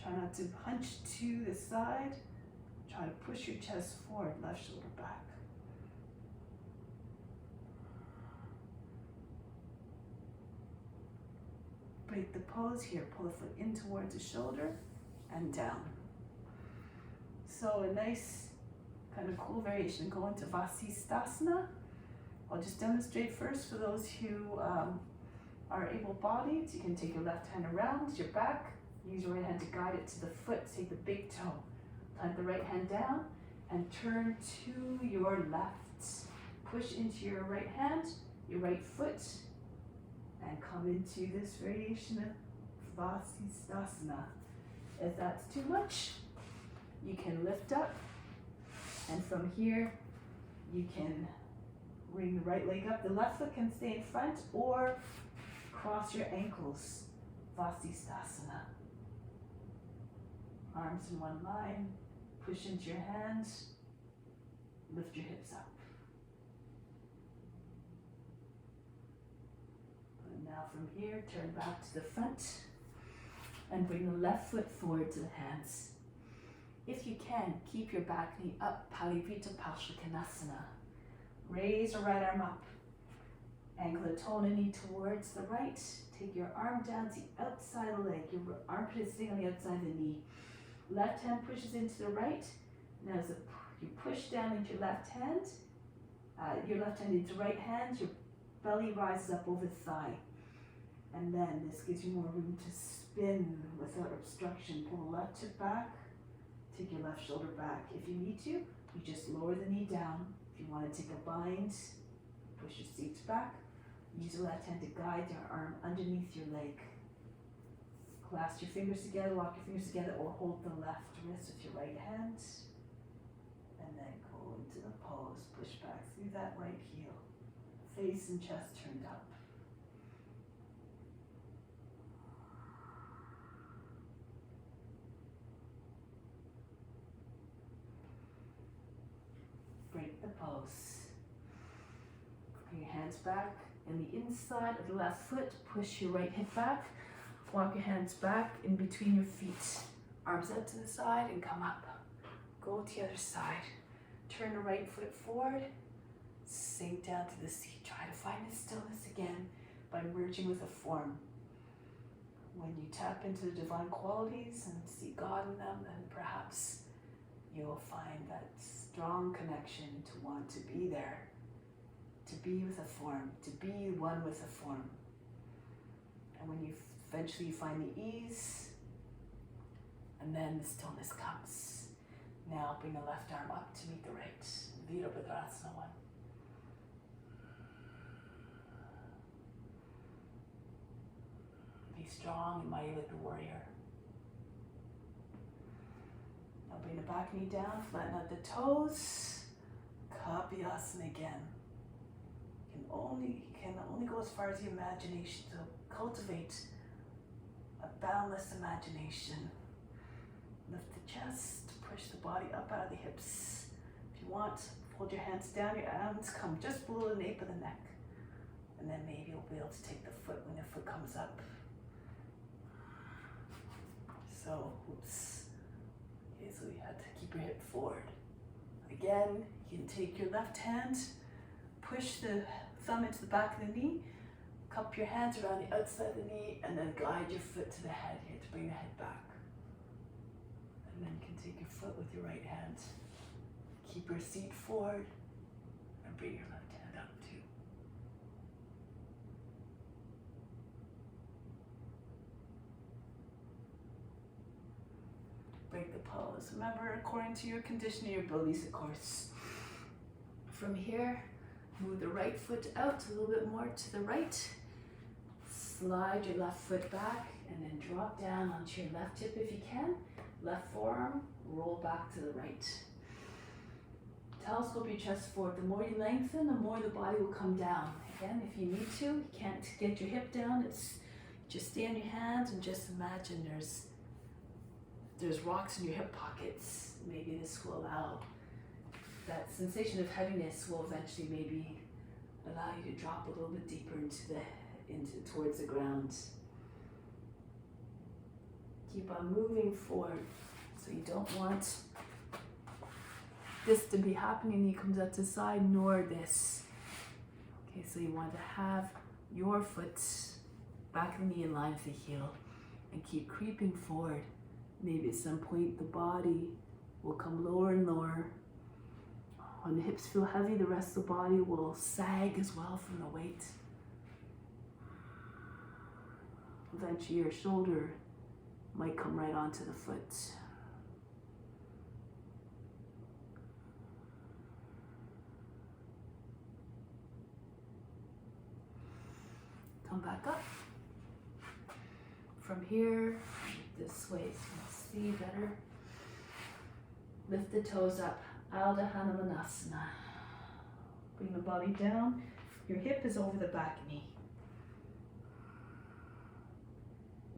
Speaker 2: Try not to hunch to the side. Try to push your chest forward, left shoulder back. break the pose here. Pull the foot in towards the shoulder and down. So a nice kind of cool variation. Go into Vasisthasana. I'll just demonstrate first for those who are able-bodied. You can take your left hand around your back. Use your right hand to guide it to the foot. Take the big toe. Plant the right hand down and turn to your left. Push into your right hand, your right foot, and come into this variation of Vasisthasana. If that's too much, you can lift up, and from here, you can bring the right leg up. The left foot can stay in front or cross your ankles, Vasisthasana. Arms in one line, push into your hands, lift your hips up. And now from here, turn back to the front and bring the left foot forward to the hands. If you can, keep your back knee up, Parivrtta Parsvakonasana. Raise your right arm up. Ankle the toe and knee towards the right. Take your arm down to the outside of the leg. Your armpit is sitting on the outside of the knee. Left hand pushes into the right. Now as you push down into your left hand into right hand, your belly rises up over the thigh. And then this gives you more room to spin without obstruction. Pull the left hip back. Take your left shoulder back. If you need to, you just lower the knee down. If you want to take a bind, push your seats back. Use the left hand to guide your arm underneath your leg. Clasp your fingers together, lock your fingers together, or hold the left wrist with your right hand. And then go into the pose. Push back through that right heel. Face and chest turned up. Break the pose. Bring your hands back and the inside of the left foot. Push your right hip back. Walk your hands back in between your feet. Arms out to the side and come up. Go to the other side. Turn the right foot forward. Sink down to the seat. Try to find the stillness again by merging with a form. When you tap into the divine qualities and see God in them, then perhaps you'll find that strong connection to want to be there, to be with a form, to be one with a form. And when you eventually find the ease, and then the stillness comes. Now bring the left arm up to meet the right. Virabhadrasana 1. Be strong and mighty like the warrior. Now bring the back knee down, flatten out the toes. Kapyasana again. You can only go as far as the imagination, so cultivate a boundless imagination. Lift the chest, push the body up out of the hips. If you want, hold your hands down, your arms come just below the nape of the neck. And then maybe you'll be able to take the foot when the foot comes up. So, oops. Okay, so you had to keep your hip forward. Again, you can take your left hand, push the thumb into the back of the knee, cup your hands around the outside of the knee, and then guide your foot to the head here to bring the head back. And then you can take your foot with your right hand. Keep your seat forward and bring your left hand up too. Break the pose. Remember, according to your condition and your abilities, of course. From here, move the right foot out a little bit more to the right. Slide your left foot back and then drop down onto your left hip if you can. Left forearm, roll back to the right. Telescope your chest forward. The more you lengthen, the more the body will come down. Again, if you need to, you can't get your hip down, it's just stay on your hands and just imagine there's rocks in your hip pockets. Maybe this will allow that sensation of heaviness will eventually maybe allow you to drop a little bit deeper towards the ground. Keep on moving forward. So you don't want this to be happening and you comes out to the side, nor this. Okay, so you want to have your foot back of the knee in line with the heel, and keep creeping forward. Maybe at some point the body will come lower and lower. When the hips feel heavy, the rest of the body will sag as well from the weight. Eventually your shoulder might come right onto the foot. Come back up. From here, this way so you can see better. Lift the toes up, Ardha Hanumanasana. Bring the body down. Your hip is over the back knee.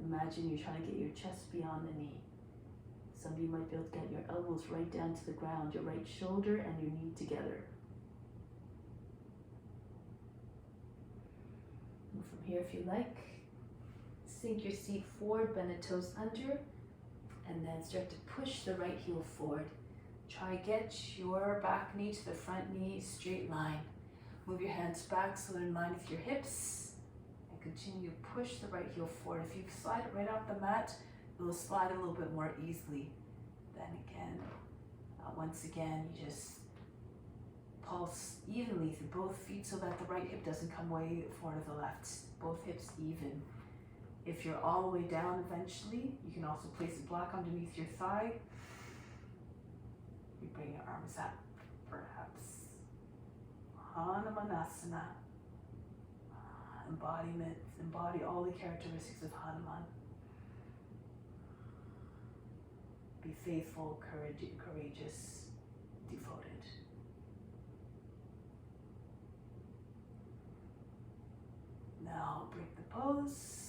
Speaker 2: Imagine you're trying to get your chest beyond the knee. Some of you might be able to get your elbows right down to the ground, your right shoulder and your knee together. And from here, if you like, sink your seat forward, bend the toes under, and then start to push the right heel forward. Try get your back knee to the front knee, straight line. Move your hands back so they're in line with your hips, and continue to push the right heel forward. If you slide it right off the mat, it will slide a little bit more easily. Then again, once again, you just pulse evenly through both feet so that the right hip doesn't come way forward to the left. Both hips even. If you're all the way down eventually, you can also place a block underneath your thigh. You bring your arms up, perhaps. Hanumanasana. Embodiment, embody all the characteristics of Hanuman. Be faithful, courageous, devoted. Now break the pose.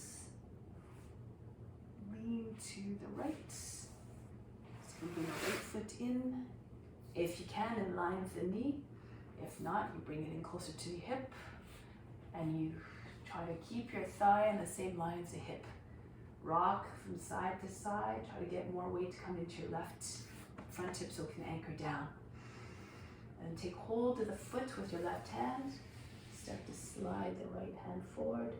Speaker 2: Lean to the right. Just bring the right foot in. If you can, in line with the knee. If not, you bring it in closer to the hip. And you try to keep your thigh in the same line as the hip. Rock from side to side. Try to get more weight to come into your left front hip so it can anchor down. And take hold of the foot with your left hand. Start to slide the right hand forward.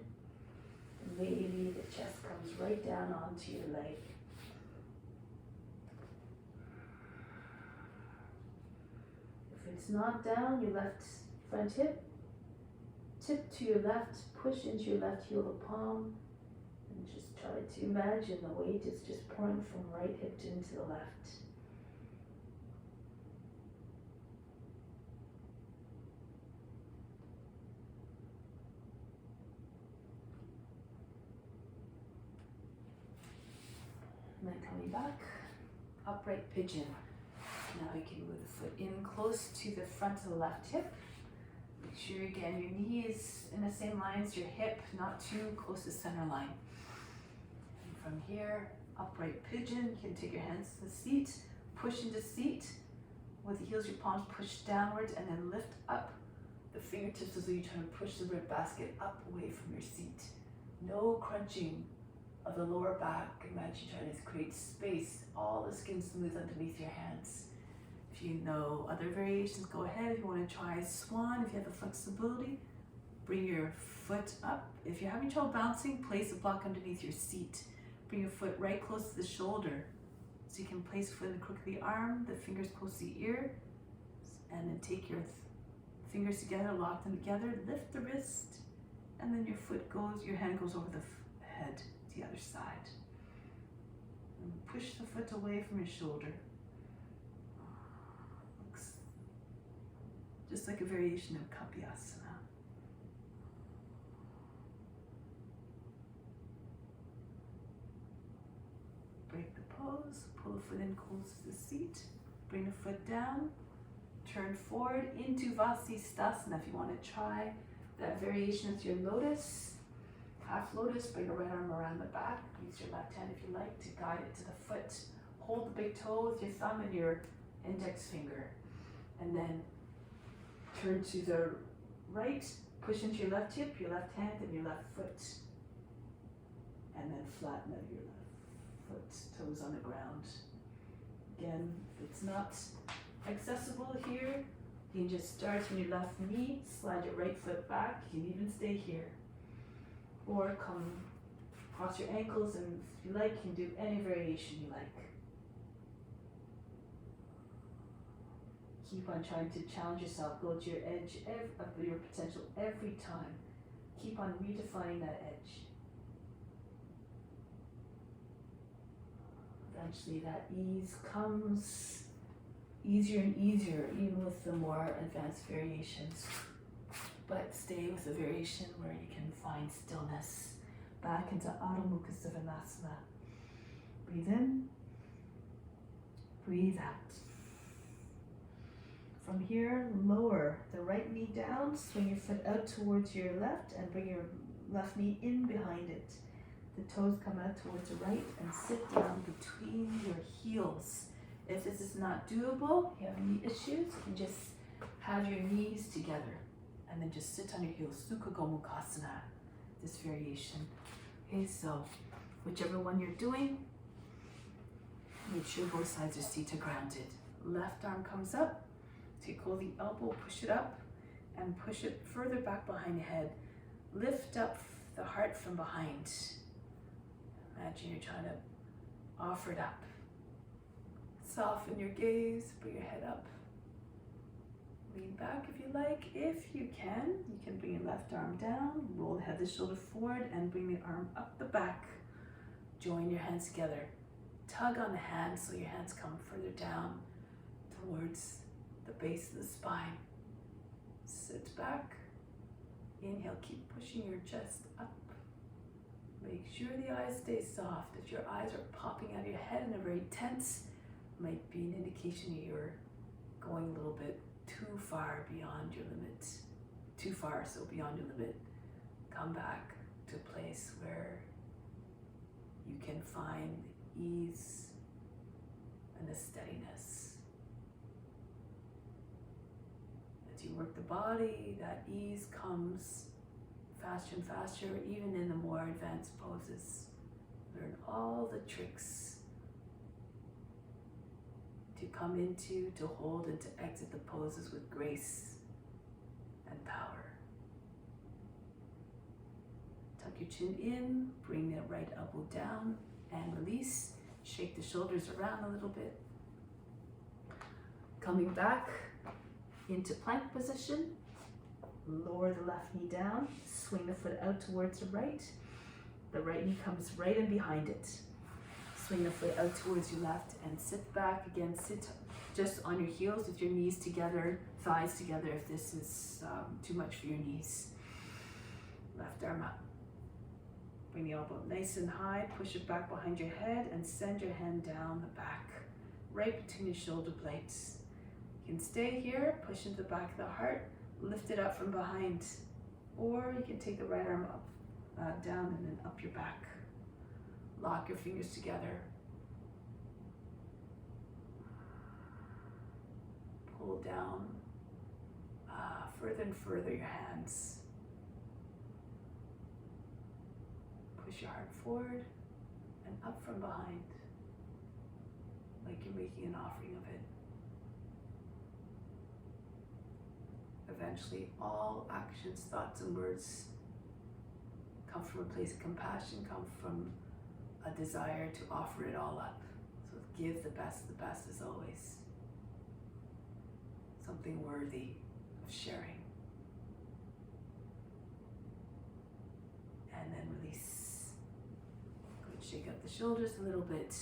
Speaker 2: And maybe the chest comes right down onto your leg. If it's not down, your left front hip, tip to your left, push into your left heel of palm, and just try to imagine the weight is just pouring from right hip into the left. And then coming back, upright pigeon. Now you can move the foot in close to the front of the left hip. Make sure again your knee is in the same line as your hip, not too close to center line. And from here, upright pigeon, you can take your hands to the seat, push into seat. With the heels of your palms push downwards and then lift up the fingertips as though you're trying to push the rib basket up away from your seat. No crunching of the lower back. Imagine trying to create space, all the skin smooth underneath your hands. If you know other variations, go ahead. If you want to try swan, if you have the flexibility, bring your foot up. If you're having trouble bouncing, place a block underneath your seat. Bring your foot right close to the shoulder. So you can place a foot in the crook of the arm, the fingers close to the ear, and then take your fingers together, lock them together, lift the wrist, and then your hand goes over the head to the other side. And push the foot away from your shoulder. Looks just like a variation of Kapyasana. Break the pose, pull the foot in close to the seat, bring the foot down, turn forward into Vasisthasana. If you want to try that variation with your lotus, half lotus, bring your right arm around the back, use your left hand if you like to guide it to the foot. Hold the big toe with your thumb and your index finger, and then turn to the right, push into your left hip, your left hand, and your left foot, and then flatten out your left foot, toes on the ground. Again, if it's not accessible here, you can just start from your left knee, slide your right foot back, you can even stay here. Or come Cross your ankles, and if you like, you can do any variation you like. Keep on trying to challenge yourself, go to your edge of your potential every time. Keep on redefining that edge. Eventually that ease comes easier and easier, even with the more advanced variations. But stay with the variation where you can find stillness. Back into Adho Mukha Svanasana. Breathe in, breathe out. From here, lower the right knee down, swing your foot out towards your left and bring your left knee in behind it. The toes come out towards the right and sit down between your heels. If this is not doable, you have knee issues, you can just have your knees together and then just sit on your heels. Sukha Gomukhasana, this variation. Okay, so whichever one you're doing, make sure both sides are seated grounded. Left arm comes up, take hold of the elbow, push it up, and push it further back behind the head. Lift up the heart from behind. Imagine you're trying to offer it up. Soften your gaze, bring your head up. Lean back if you like. If you can bring your left arm down, roll the head, the shoulder forward, and bring the arm up the back. Join your hands together. Tug on the hands so your hands come further down towards the base of the spine. Sit back. Inhale, keep pushing your chest up. Make sure the eyes stay soft. If your eyes are popping out of your head and are very tense, might be an indication you're going a little bit too far beyond your limit. Too far, so beyond your limit. Come back to a place where you can find ease and a steadiness. As you work the body, that ease comes faster and faster, even in the more advanced poses. Learn all the tricks to come into, to hold, and to exit the poses with grace and power. Tuck your chin in, bring that right elbow down and release. Shake the shoulders around a little bit. Coming back into plank position. Lower the left knee down, swing the foot out towards the right. The right knee comes right in behind it. Swing the foot out towards your left and sit back again. Sit just on your heels with your knees together, thighs together if this is too much for your knees. Left arm up. Bring the elbow nice and high, push it back behind your head and send your hand down the back, right between your shoulder blades. You can stay here, push into the back of the heart, lift it up from behind, or you can take the right arm up, down and then up your back. Lock your fingers together. Pull down further and further your hands. Push your heart forward and up from behind, like you're making an offering of it. Eventually, all actions, thoughts, and words come from a place of compassion, come from a desire to offer it all up. So give the best as always. Something worthy of sharing. And then release. Good, shake up the shoulders a little bit.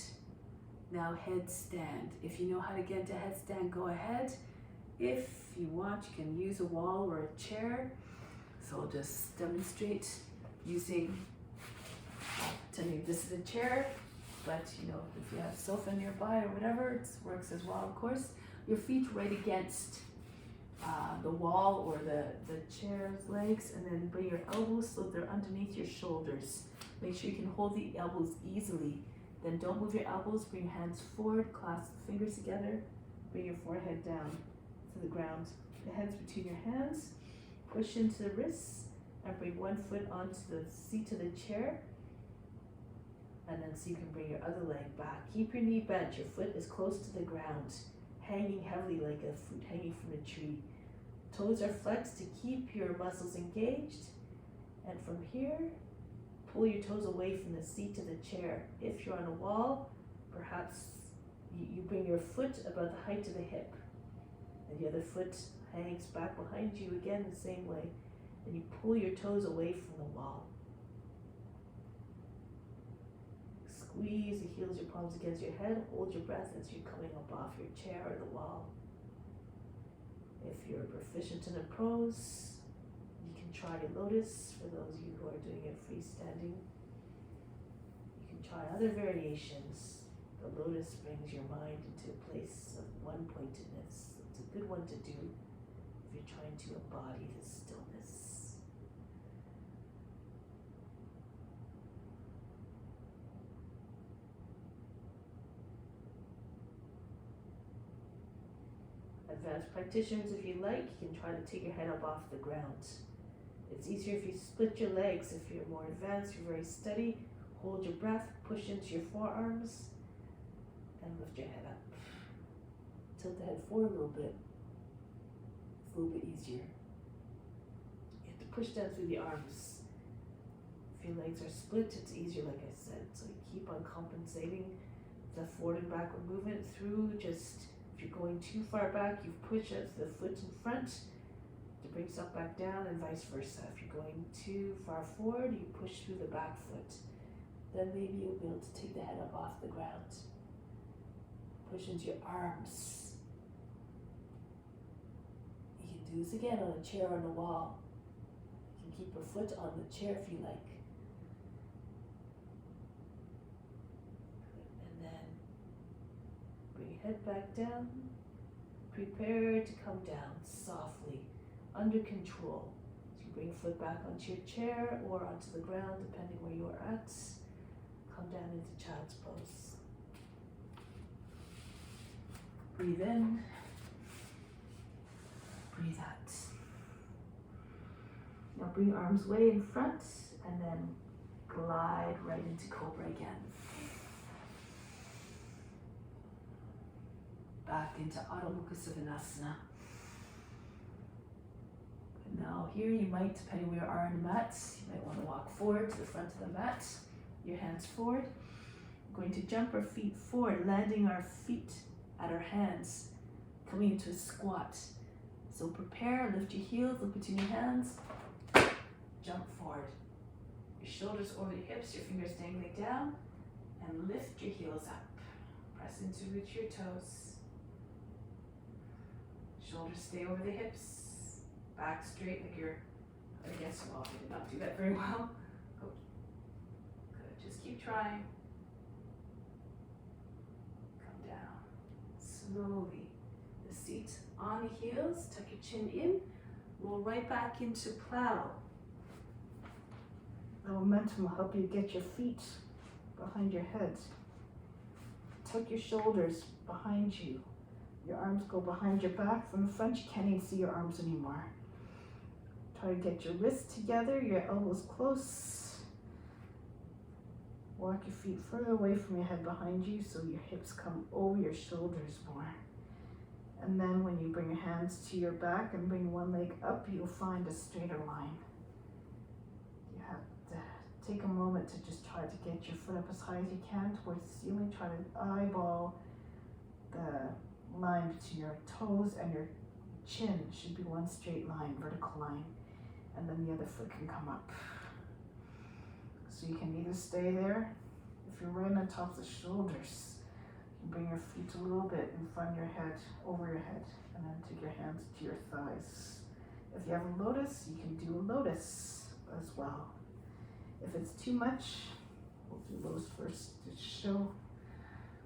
Speaker 2: Now headstand. If you know how to get into headstand, go ahead. If you want, you can use a wall or a chair. So I'll just demonstrate using, tell you this is a chair, but you know, if you have sofa nearby or whatever, it works as well, of course. Your feet right against the wall or the chair's legs, and then bring your elbows so they're underneath your shoulders. Make sure you can hold the elbows easily. Then don't move your elbows, bring your hands forward, clasp the fingers together, bring your forehead down to the ground. The head's between your hands, push into the wrists, and bring one foot onto the seat of the chair. And then so you can bring your other leg back. Keep your knee bent, your foot is close to the ground, hanging heavily like a fruit hanging from a tree. Toes are flexed to keep your muscles engaged. And from here, pull your toes away from the seat to the chair. If you're on a wall, perhaps you bring your foot about the height of the hip, and the other foot hangs back behind you again the same way, and you pull your toes away from the wall. Squeeze the heels of your palms against your head, hold your breath as you're coming up off your chair or the wall. If you're proficient in a pose, you can try lotus for those of you who are doing it freestanding. You can try other variations. The lotus brings your mind into a place of one-pointedness. It's a good one to do if you're trying to embody the stillness. Advanced practitioners, if you like, you can try to take your head up off the ground. It's easier if you split your legs. If you're more advanced, you're very steady, hold your breath, push into your forearms, and lift your head up. Tilt the head forward a little bit. It's a little bit easier. You have to push down through the arms. If your legs are split, it's easier, like I said. So you keep on compensating the forward and backward movement through just, if you're going too far back, you push the foot in front to bring yourself back down, and vice versa. If you're going too far forward, you push through the back foot. Then maybe you'll be able to take the head up off the ground. Push into your arms. You can do this again on a chair or on a wall. You can keep your foot on the chair if you like. And then bring your head back down. Prepare to come down softly, under control. So you bring your foot back onto your chair or onto the ground, depending where you are at. Come down into child's pose. Breathe in, breathe out. Now bring arms way in front and then glide right into cobra again. Back into Adho Mukha Svanasana. And now here you might, depending where you are on the mat, you might want to walk forward to the front of the mat. Your hands forward. We're going to jump our feet forward, landing our feet at our hands, coming into a squat. So prepare, lift your heels, look between your hands, jump forward. Your shoulders over your hips, your fingers dangling down, and lift your heels up. Press into reach your toes. Shoulders stay over the hips, back straight like you're, I guess, well, you did not do that very well. Good. Just keep trying. Come down. Slowly. The seat on the heels, tuck your chin in, roll right back into plow. The momentum will help you get your feet behind your head. Tuck your shoulders behind you. Your arms go behind your back. From the front, you can't even see your arms anymore. Try to get your wrists together, your elbows close. Walk your feet further away from your head behind you so your hips come over your shoulders more. And then when you bring your hands to your back and bring one leg up, you'll find a straighter line. You have to take a moment to just try to get your foot up as high as you can towards the ceiling. Try to eyeball the line between your toes and your chin. Should be one straight line, vertical line. And then the other foot can come up. So you can either stay there, if you're right on top of the shoulders, you can bring your feet a little bit in front of your head, over your head, and then take your hands to your thighs. If you have a lotus, you can do a lotus as well. If it's too much, we'll do lotus first to show.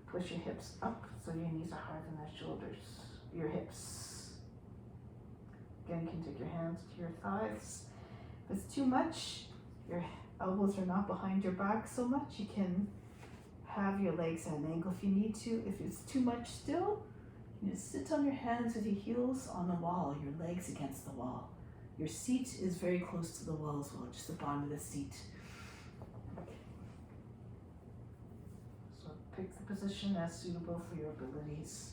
Speaker 2: Push your hips up so your knees are higher than the shoulders, your hips. Again, you can take your hands to your thighs. If it's too much, your elbows are not behind your back so much, you can have your legs at an angle if you need to. If it's too much still, you just sit on your hands with your heels on the wall, your legs against the wall. Your seat is very close to the wall as well, just the bottom of the seat. So pick the position as suitable for your abilities,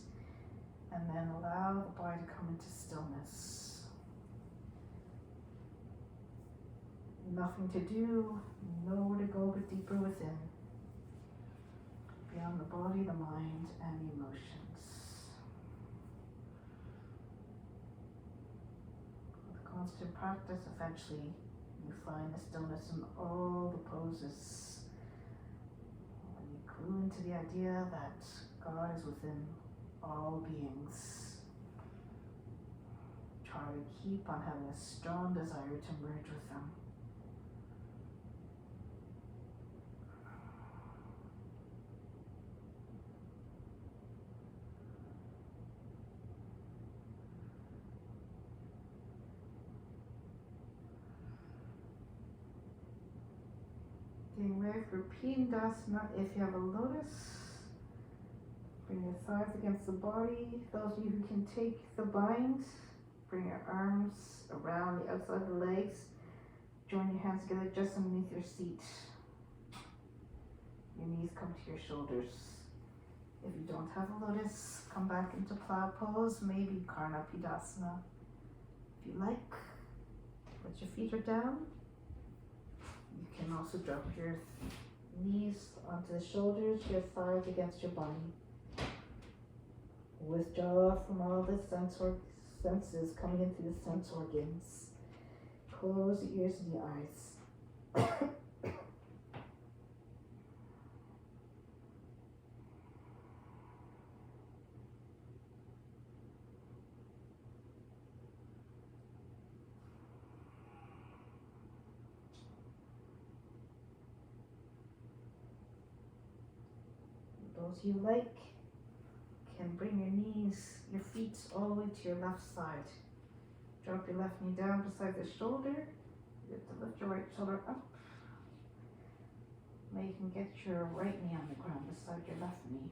Speaker 2: and then allow the body to come into stillness. Nothing to do, nowhere to go but deeper within, beyond the body, the mind, and the emotions. With constant practice, eventually, you find the stillness in all the poses. When you clue into the idea that God is within all beings, try to keep on having a strong desire to merge with them. Getting ready for Pindasana. If you have a lotus, bring your thighs against the body. Those of you who can take the bind, bring your arms around the outside of the legs. Join your hands together just underneath your seat. Your knees come to your shoulders. If you don't have a lotus, come back into plow pose, maybe Karna Pindasana. If you like, let your feet are down. You can also drop your knees onto the shoulders, your thighs against your body. Withdraw from all the senses coming into the sense organs. Close the ears and the eyes. Those you like can bring your knees, your feet all the way to your left side. Drop your left knee down beside the shoulder. You have to lift your right shoulder up. Now you can get your right knee on the ground beside your left knee.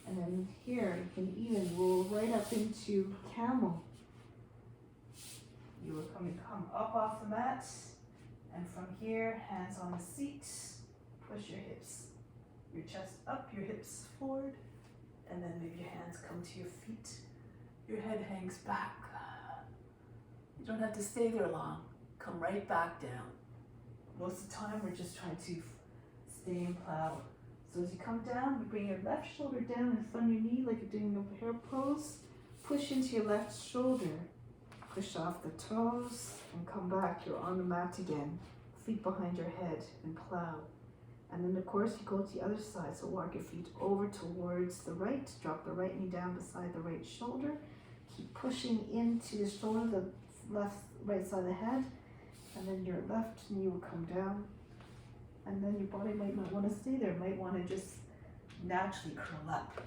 Speaker 2: And then here you can even roll right up into camel. You will come up off the mat, and from here, hands on the seat, push your hips. Your chest up, your hips forward, and then maybe your hands come to your feet. Your head hangs back. You don't have to stay there long. Come right back down. Most of the time, we're just trying to stay in plow. So as you come down, you bring your left shoulder down in front of your knee like you're doing a hare pose. Push into your left shoulder. Push off the toes and come back. You're on the mat again. Feet behind your head and plow. And then of course you go to the other side, so walk your feet over towards the right, drop the right knee down beside the right shoulder, keep pushing into the shoulder, the right side of the head, and then your left knee will come down, and then your body might not want to stay there, might want to just naturally curl up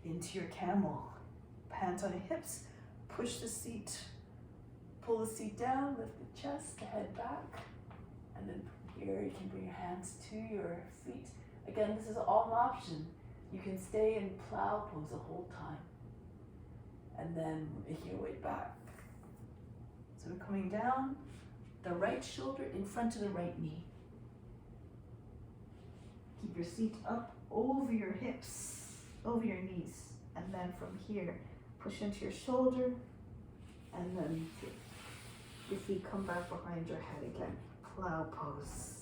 Speaker 2: into your camel. Hands on your hips, push the seat, pull the seat down, lift the chest, the head back, and then here you can bring your hands to your feet. Again, this is all an option. You can stay in plow pose the whole time. And then make your way back. So we're coming down, the right shoulder in front of the right knee. Keep your seat up over your hips, over your knees. And then from here, push into your shoulder, and then your feet come back behind your head again. Plow pose.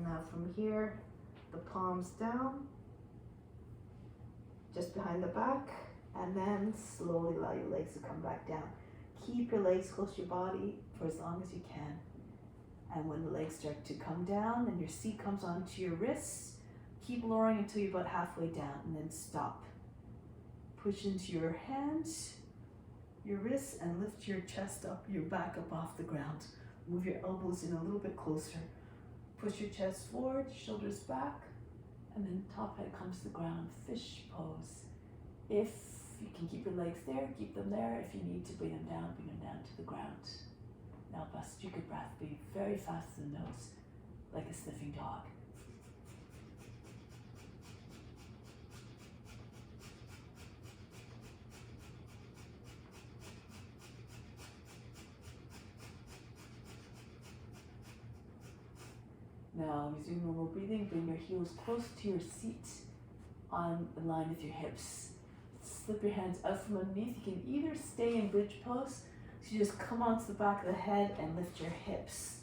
Speaker 2: Now from here, the palms down, just behind the back, and then slowly allow your legs to come back down. Keep your legs close to your body for as long as you can. And when the legs start to come down and your seat comes onto your wrists, keep lowering until you're about halfway down, and then stop. Push into your hands, your wrists, and lift your chest up, your back up off the ground. Move your elbows in a little bit closer. Push your chest forward, shoulders back, and then top head comes to the ground, fish pose. If you can keep your legs there, keep them there. If you need to bring them down to the ground. Now Vastrika breath, be very fast in the nose, like a sniffing dog. Now resume normal breathing, bring your heels close to your seat in line with your hips. Slip your hands out from underneath. You can either stay in bridge pose, So you just come onto the back of the head and lift your hips.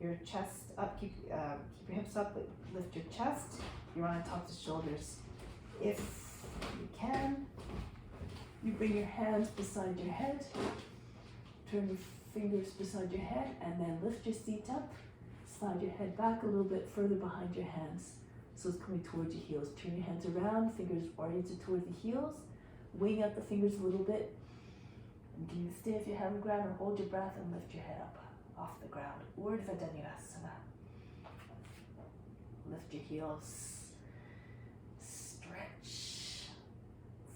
Speaker 2: Your chest up, keep your hips up, but lift your chest. You're on top of the shoulders. If you can, you bring your hands beside your head, turn your fingers beside your head, and then lift your seat up. Slide your head back a little bit further behind your hands. So it's coming towards your heels. Turn your hands around, fingers oriented toward the heels. Wing out the fingers a little bit. And can you stay if you haven't ground, or hold your breath and lift your head up off the ground. Urdhva Dhanurasana. Lift your heels. Stretch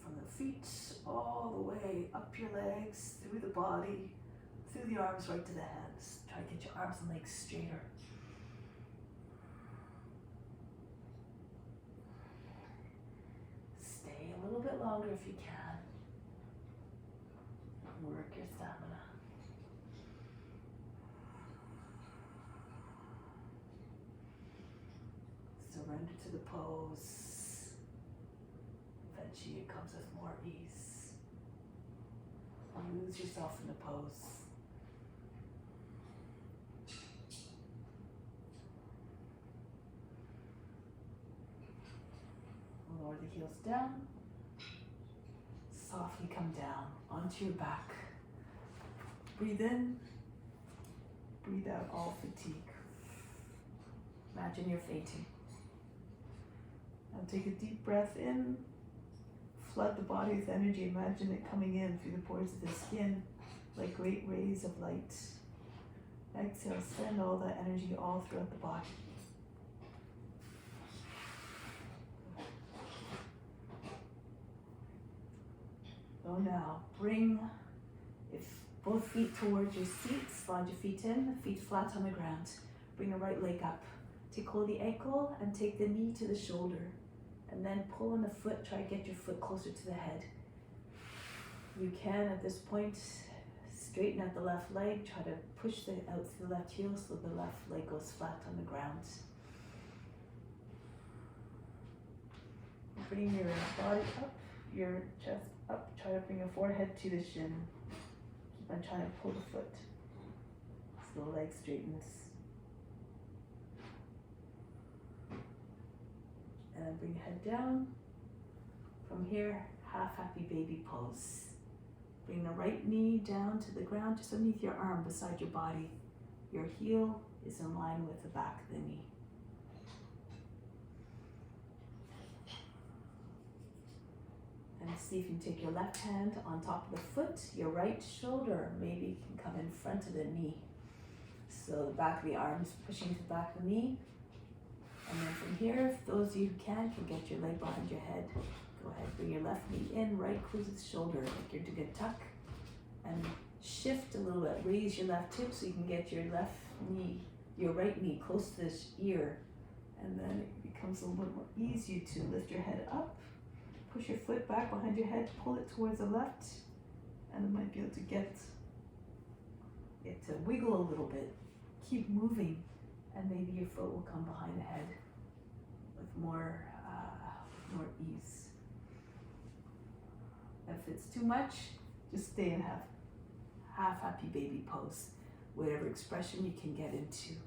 Speaker 2: from the feet all the way up your legs, through the body, through the arms, right to the hands. Try to get your arms and legs straighter. Stay a little bit longer if you can. Work your stamina. Surrender to the pose. Eventually it comes with more ease. Lose yourself in the pose. Lower the heels down. Softly come down onto your back. Breathe in. Breathe out all fatigue. Imagine you're fainting. Now take a deep breath in. Flood the body with energy. Imagine it coming in through the pores of the skin like great rays of light. Exhale, send all that energy all throughout the body. So now, bring both feet towards your seat, slide your feet in, feet flat on the ground. Bring the right leg up. Take hold of the ankle and take the knee to the shoulder. And then pull on the foot, try to get your foot closer to the head. You can, at this point, straighten out the left leg, try to push out to the left heel so the left leg goes flat on the ground. Bring your body up, your chest up, try to bring your forehead to the shin. Keep on trying to pull the foot so the leg straightens. And then bring your head down. From here, half happy baby pose. Bring the right knee down to the ground, just underneath your arm, beside your body. Your heel is in line with the back of the knee. And see if you can take your left hand on top of the foot. Your right shoulder maybe can come in front of the knee. So the back of the arm is pushing to the back of the knee. And then from here, if those of you who can get your leg behind your head. Go ahead, bring your left knee in, right close to the shoulder, like you're doing a tuck. And shift a little bit, raise your left hip so you can get your left knee, your right knee close to this ear. And then it becomes a little bit more easier to lift your head up. Push your foot back behind your head, pull it towards the left. And it might be able to get it to wiggle a little bit. Keep moving, and maybe your foot will come behind the head with more ease. If it's too much, just stay in half happy baby pose, whatever expression you can get into. You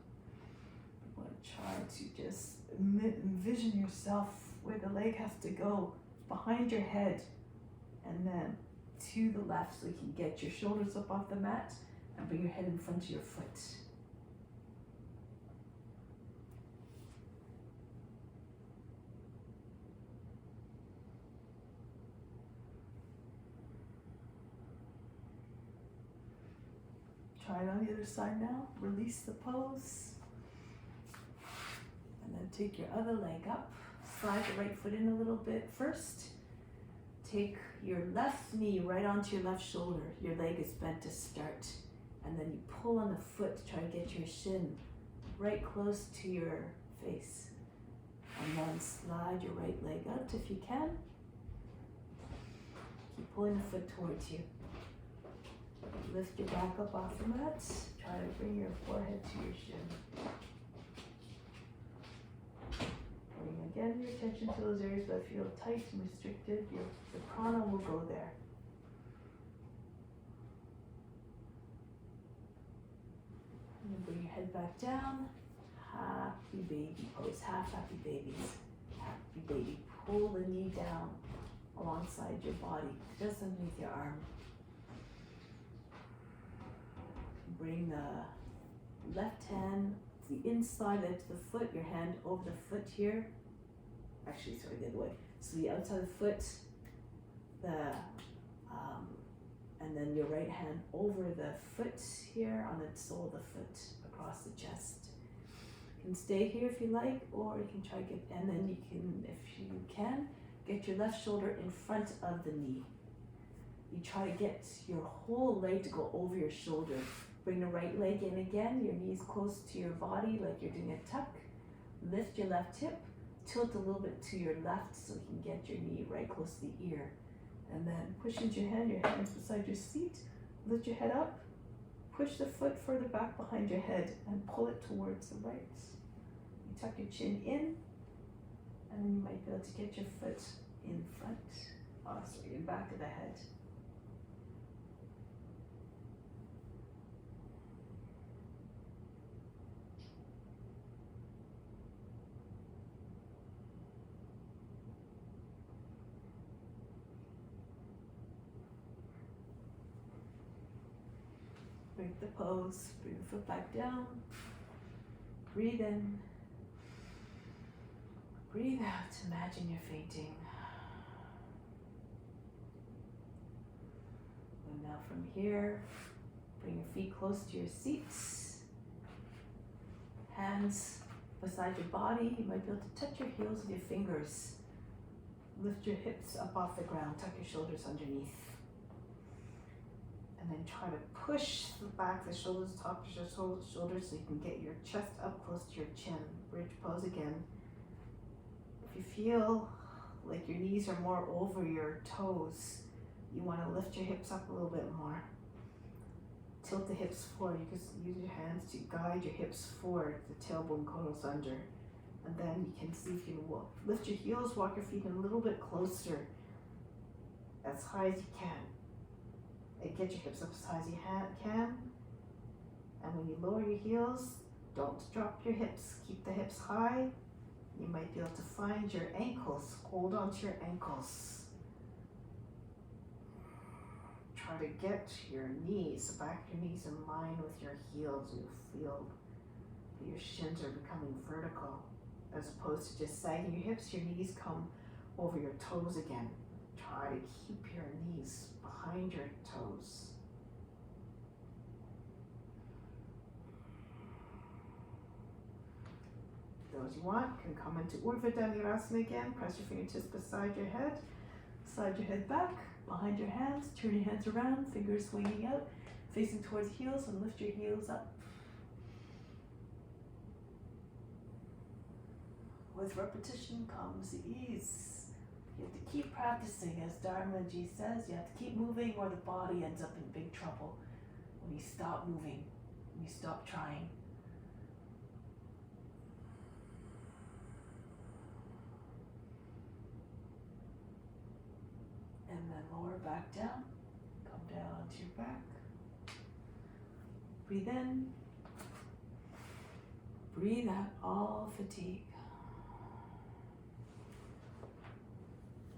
Speaker 2: want to try to just envision yourself where the leg has to go, behind your head, and then to the left so you can get your shoulders up off the mat and bring your head in front of your foot. Try it on the other side now. Release the pose. And then take your other leg up. Slide the right foot in a little bit first. Take your left knee right onto your left shoulder. Your leg is bent to start. And then you pull on the foot to try to get your shin right close to your face. And then slide your right leg out if you can. Keep pulling the foot towards you. Lift your back up off the mat. Try to bring your forehead to your shin. Bring again your attention to those areas that feel tight and restricted. The prana will go there. head back down. Happy baby pose, half happy babies. Happy baby. Pull the knee down alongside your body, just underneath your arm. Bring the left hand to the inside edge of the foot, your hand over the foot here. Actually, sorry, the other way. So the outside of the foot, and then your right hand over the foot here on the sole of the foot across the chest. You can stay here if you like, or you can try to get, and then you can, if you can, get your left shoulder in front of the knee. You try to get your whole leg to go over your shoulder. Bring the right leg in again, your knees close to your body like you're doing a tuck. Lift your left hip, tilt a little bit to your left so you can get your knee right close to the ear. And then push into your hands beside your seat. Lift your head up, push the foot further back behind your head and pull it towards the right. You tuck your chin in, and then you might be able to get your foot in front, in back of the head. Break the pose, bring the foot back down, breathe in, breathe out, imagine you're fainting. And now from here, bring your feet close to your seats, hands beside your body. You might be able to touch your heels with your fingers. Lift your hips up off the ground, tuck your shoulders underneath. And then try to push the back, the shoulders, top of your shoulders so you can get your chest up close to your chin. Bridge pose again. If you feel like your knees are more over your toes, you want to lift your hips up a little bit more. Tilt the hips forward. You just use your hands to guide your hips forward. The tailbone goes under. And then you can see if you can lift your heels, walk your feet in a little bit closer, as high as you can. And get your hips up as high as you can. And when you lower your heels, don't drop your hips. Keep the hips high. You might be able to find your ankles. Hold on to your ankles. Try to get your knees, the back of your knees in line with your heels. You feel that your shins are becoming vertical. As opposed to just sagging your hips, your knees come over your toes again. Try to keep your knees behind your toes. Those you want can come into Urdhva Dhanurasana again. Press your fingertips beside your head. Slide your head back, behind your hands. Turn your hands around, fingers swinging out, facing towards heels, and lift your heels up. With repetition comes ease. You have to keep practicing, as Dharma Ji says. You have to keep moving or the body ends up in big trouble when you stop moving, when you stop trying. And then lower back down, come down onto your back. Breathe in, breathe out all fatigue.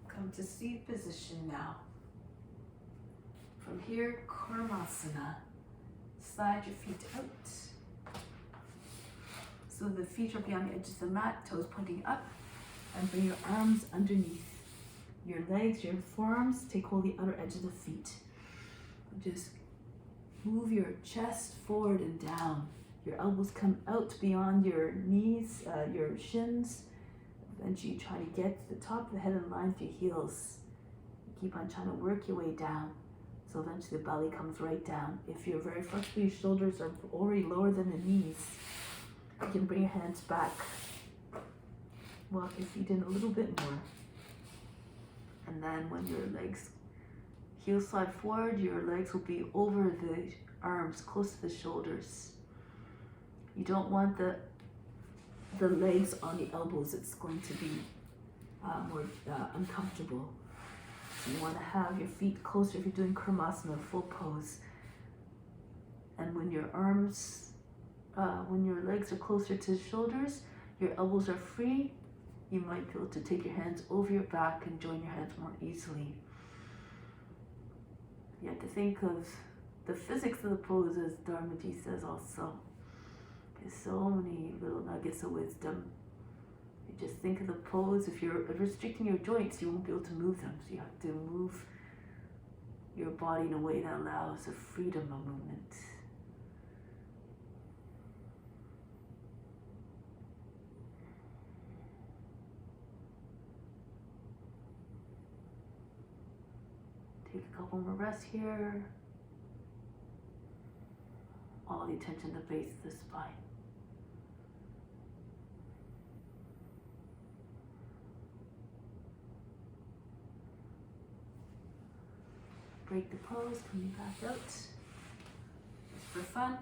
Speaker 2: Come to seat position now. From here, Kurmasana. Slide your feet out. So the feet are beyond the edges of the mat, toes pointing up, and bring your arms underneath your legs, your forearms. Take hold of the outer edge of the feet. Just move your chest forward and down. Your elbows come out beyond your knees, your shins. Eventually you try to get to the top of the head in line with your heels. You keep on trying to work your way down. So eventually the belly comes right down. If you're very flexible, your shoulders are already lower than the knees. You can bring your hands back. Walk your feet in a little bit more. And then when your legs heels slide forward, your legs will be over the arms, close to the shoulders. You don't want the legs on the elbows. It's going to be more uncomfortable. So you want to have your feet closer if you're doing Kurmasana, full pose. And when your arms when your legs are closer to the shoulders, your elbows are free, you might be able to take your hands over your back and join your hands more easily. You have to think of the physics of the pose, as Dharma Ji says also. There's so many little nuggets of wisdom. You just think of the pose. If you're restricting your joints, you won't be able to move them. So you have to move your body in a way that allows a freedom of movement. Take a couple more breaths here. All the attention to the base of the spine. Break the pose, coming back out. Just for fun,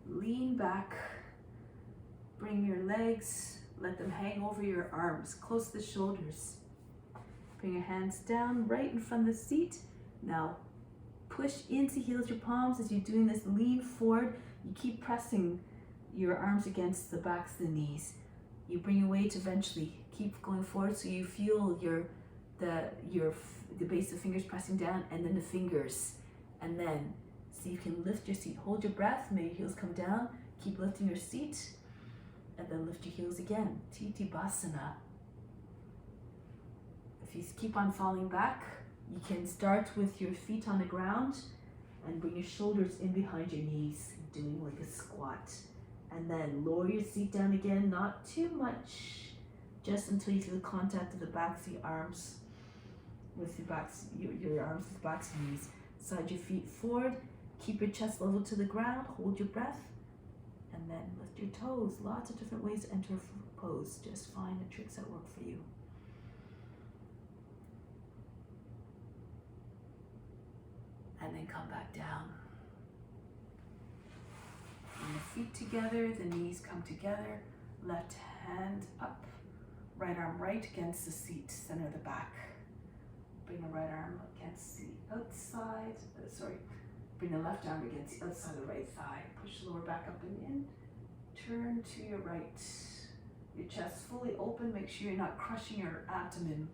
Speaker 2: lean back. Bring your legs, let them hang over your arms, close to the shoulders. Bring your hands down right in front of the seat. Now, push into heels your palms as you're doing this. Lean forward. You keep pressing your arms against the backs of the knees. You bring your weight eventually. Keep going forward so you feel the base of the fingers pressing down, and then the fingers. And then see if you can lift your seat. Hold your breath. May your heels come down. Keep lifting your seat. And then lift your heels again. Titibhasana. If you keep on falling back, you can start with your feet on the ground and bring your shoulders in behind your knees, doing like a squat. And then lower your seat down again, not too much, just until you feel the contact of the backs of your arms with your backs, your arms with the backs of your knees. Slide your feet forward, keep your chest level to the ground, hold your breath, and then lift your toes. Lots of different ways to enter a pose. Just find the tricks that work for you. And then come back down. Bring the feet together, the knees come together, left hand up, right arm right against the seat, center of the back. Bring the right arm against the outside, bring the left arm against the outside of the right thigh. Push the lower back up and in, turn to your right. Your chest fully open, make sure you're not crushing your abdomen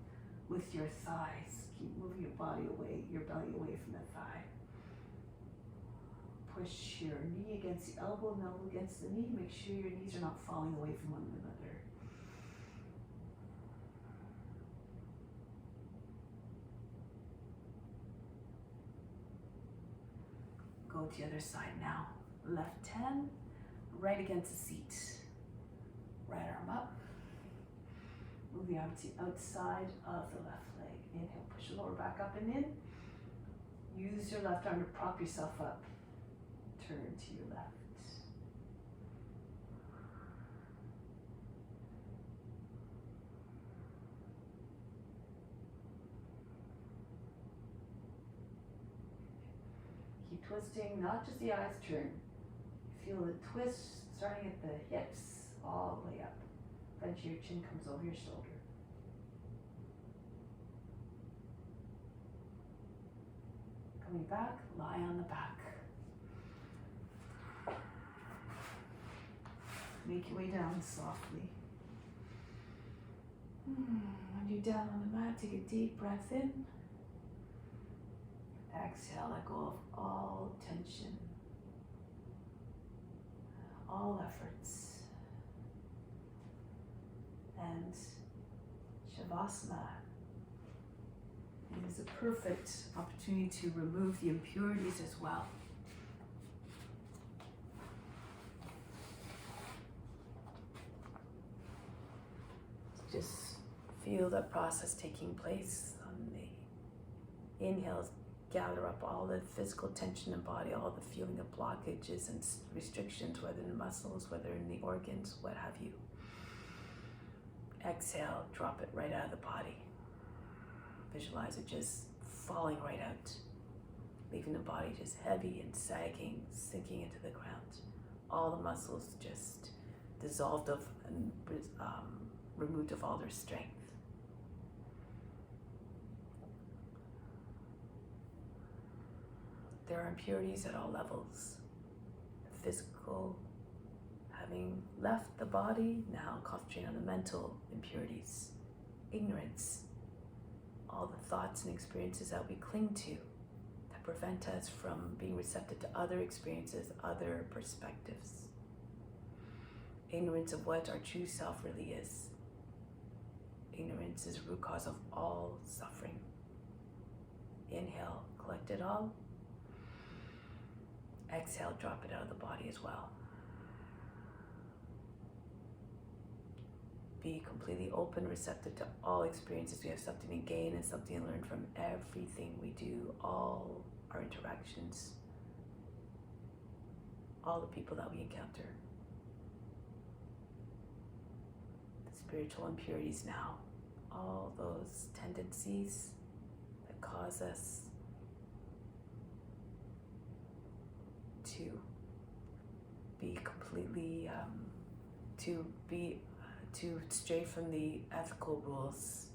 Speaker 2: with your thighs. Keep moving your belly away from the thigh. Push your knee against the elbow and elbow against the knee. Make sure your knees are not falling away from one another. Go to the other side now. Left hand, right against the seat. Right arm up. Move the arm to the outside of the left leg. Inhale, push your lower back up and in. Use your left arm to prop yourself up. Turn to your left. Keep twisting, not just the eyes turn. Feel the twist starting at the hips all the way up. Eventually your chin comes over your shoulder. Coming back, lie on the back. Make your way down softly. When you're down on the mat, take a deep breath in. Exhale, let go of all tension, all efforts. And Shavasana is a perfect opportunity to remove the impurities as well. Just feel that process taking place on the inhales. Gather up all the physical tension in the body, all the feeling of blockages and restrictions, whether in the muscles, whether in the organs, what have you. Exhale, drop it right out of the body. Visualize it just falling right out, leaving the body just heavy and sagging, sinking into the ground. All the muscles just dissolved of and removed of all their strength. There are impurities at all levels, physical,
Speaker 1: Having left the body, now concentrate on the mental impurities, ignorance, all the thoughts and experiences that we cling to that prevent us from being receptive to other experiences, other perspectives. Ignorance of what our true self really is. Ignorance is the root cause of all suffering. Inhale, collect it all. Exhale, drop it out of the body as well. Be completely open, receptive to all experiences. We have something to gain and something to learn from everything we do, all our interactions, all the people that we encounter. The spiritual impurities now, all those tendencies that cause us to be completely, to stray from the ethical rules.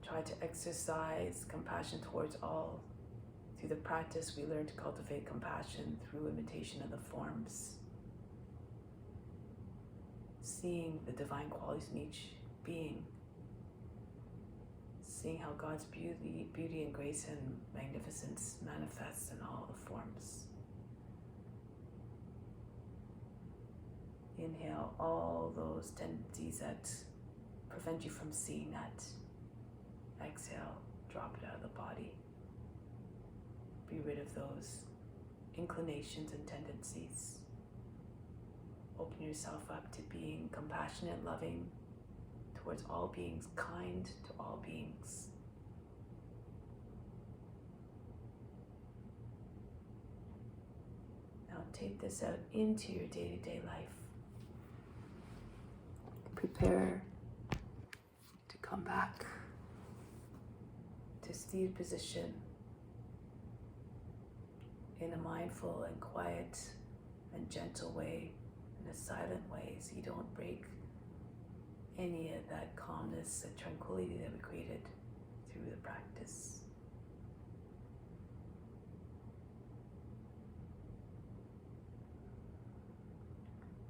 Speaker 1: Try to exercise compassion towards all. Through the practice, we learn to cultivate compassion through imitation of the forms. Seeing the divine qualities in each being. Seeing how God's beauty and grace and magnificence manifests in all the forms. Inhale all those tendencies that prevent you from seeing that. Exhale, drop it out of the body. Be rid of those inclinations and tendencies. Open yourself up to being compassionate, loving towards all beings, kind to all beings. Now take this out into your day-to-day life. Prepare to come back to seated position in a mindful and quiet and gentle way, in a silent way, so you don't break any of that calmness and tranquility that we created through the practice.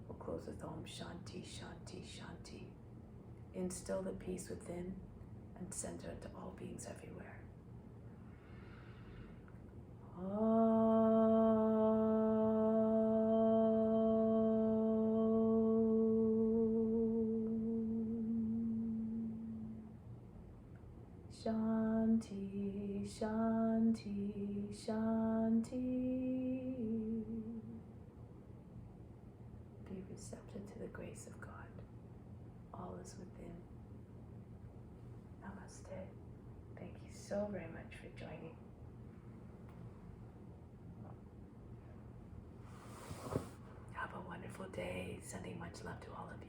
Speaker 1: We'll close with Om Shanti, Shanti, Shanti. Instill the peace within and send it to all beings everywhere. Shanti, Shanti, Shanti. Be receptive to the grace of God. All is within. Namaste. Thank you so very much for joining. Have a wonderful day. Sending much love to all of you.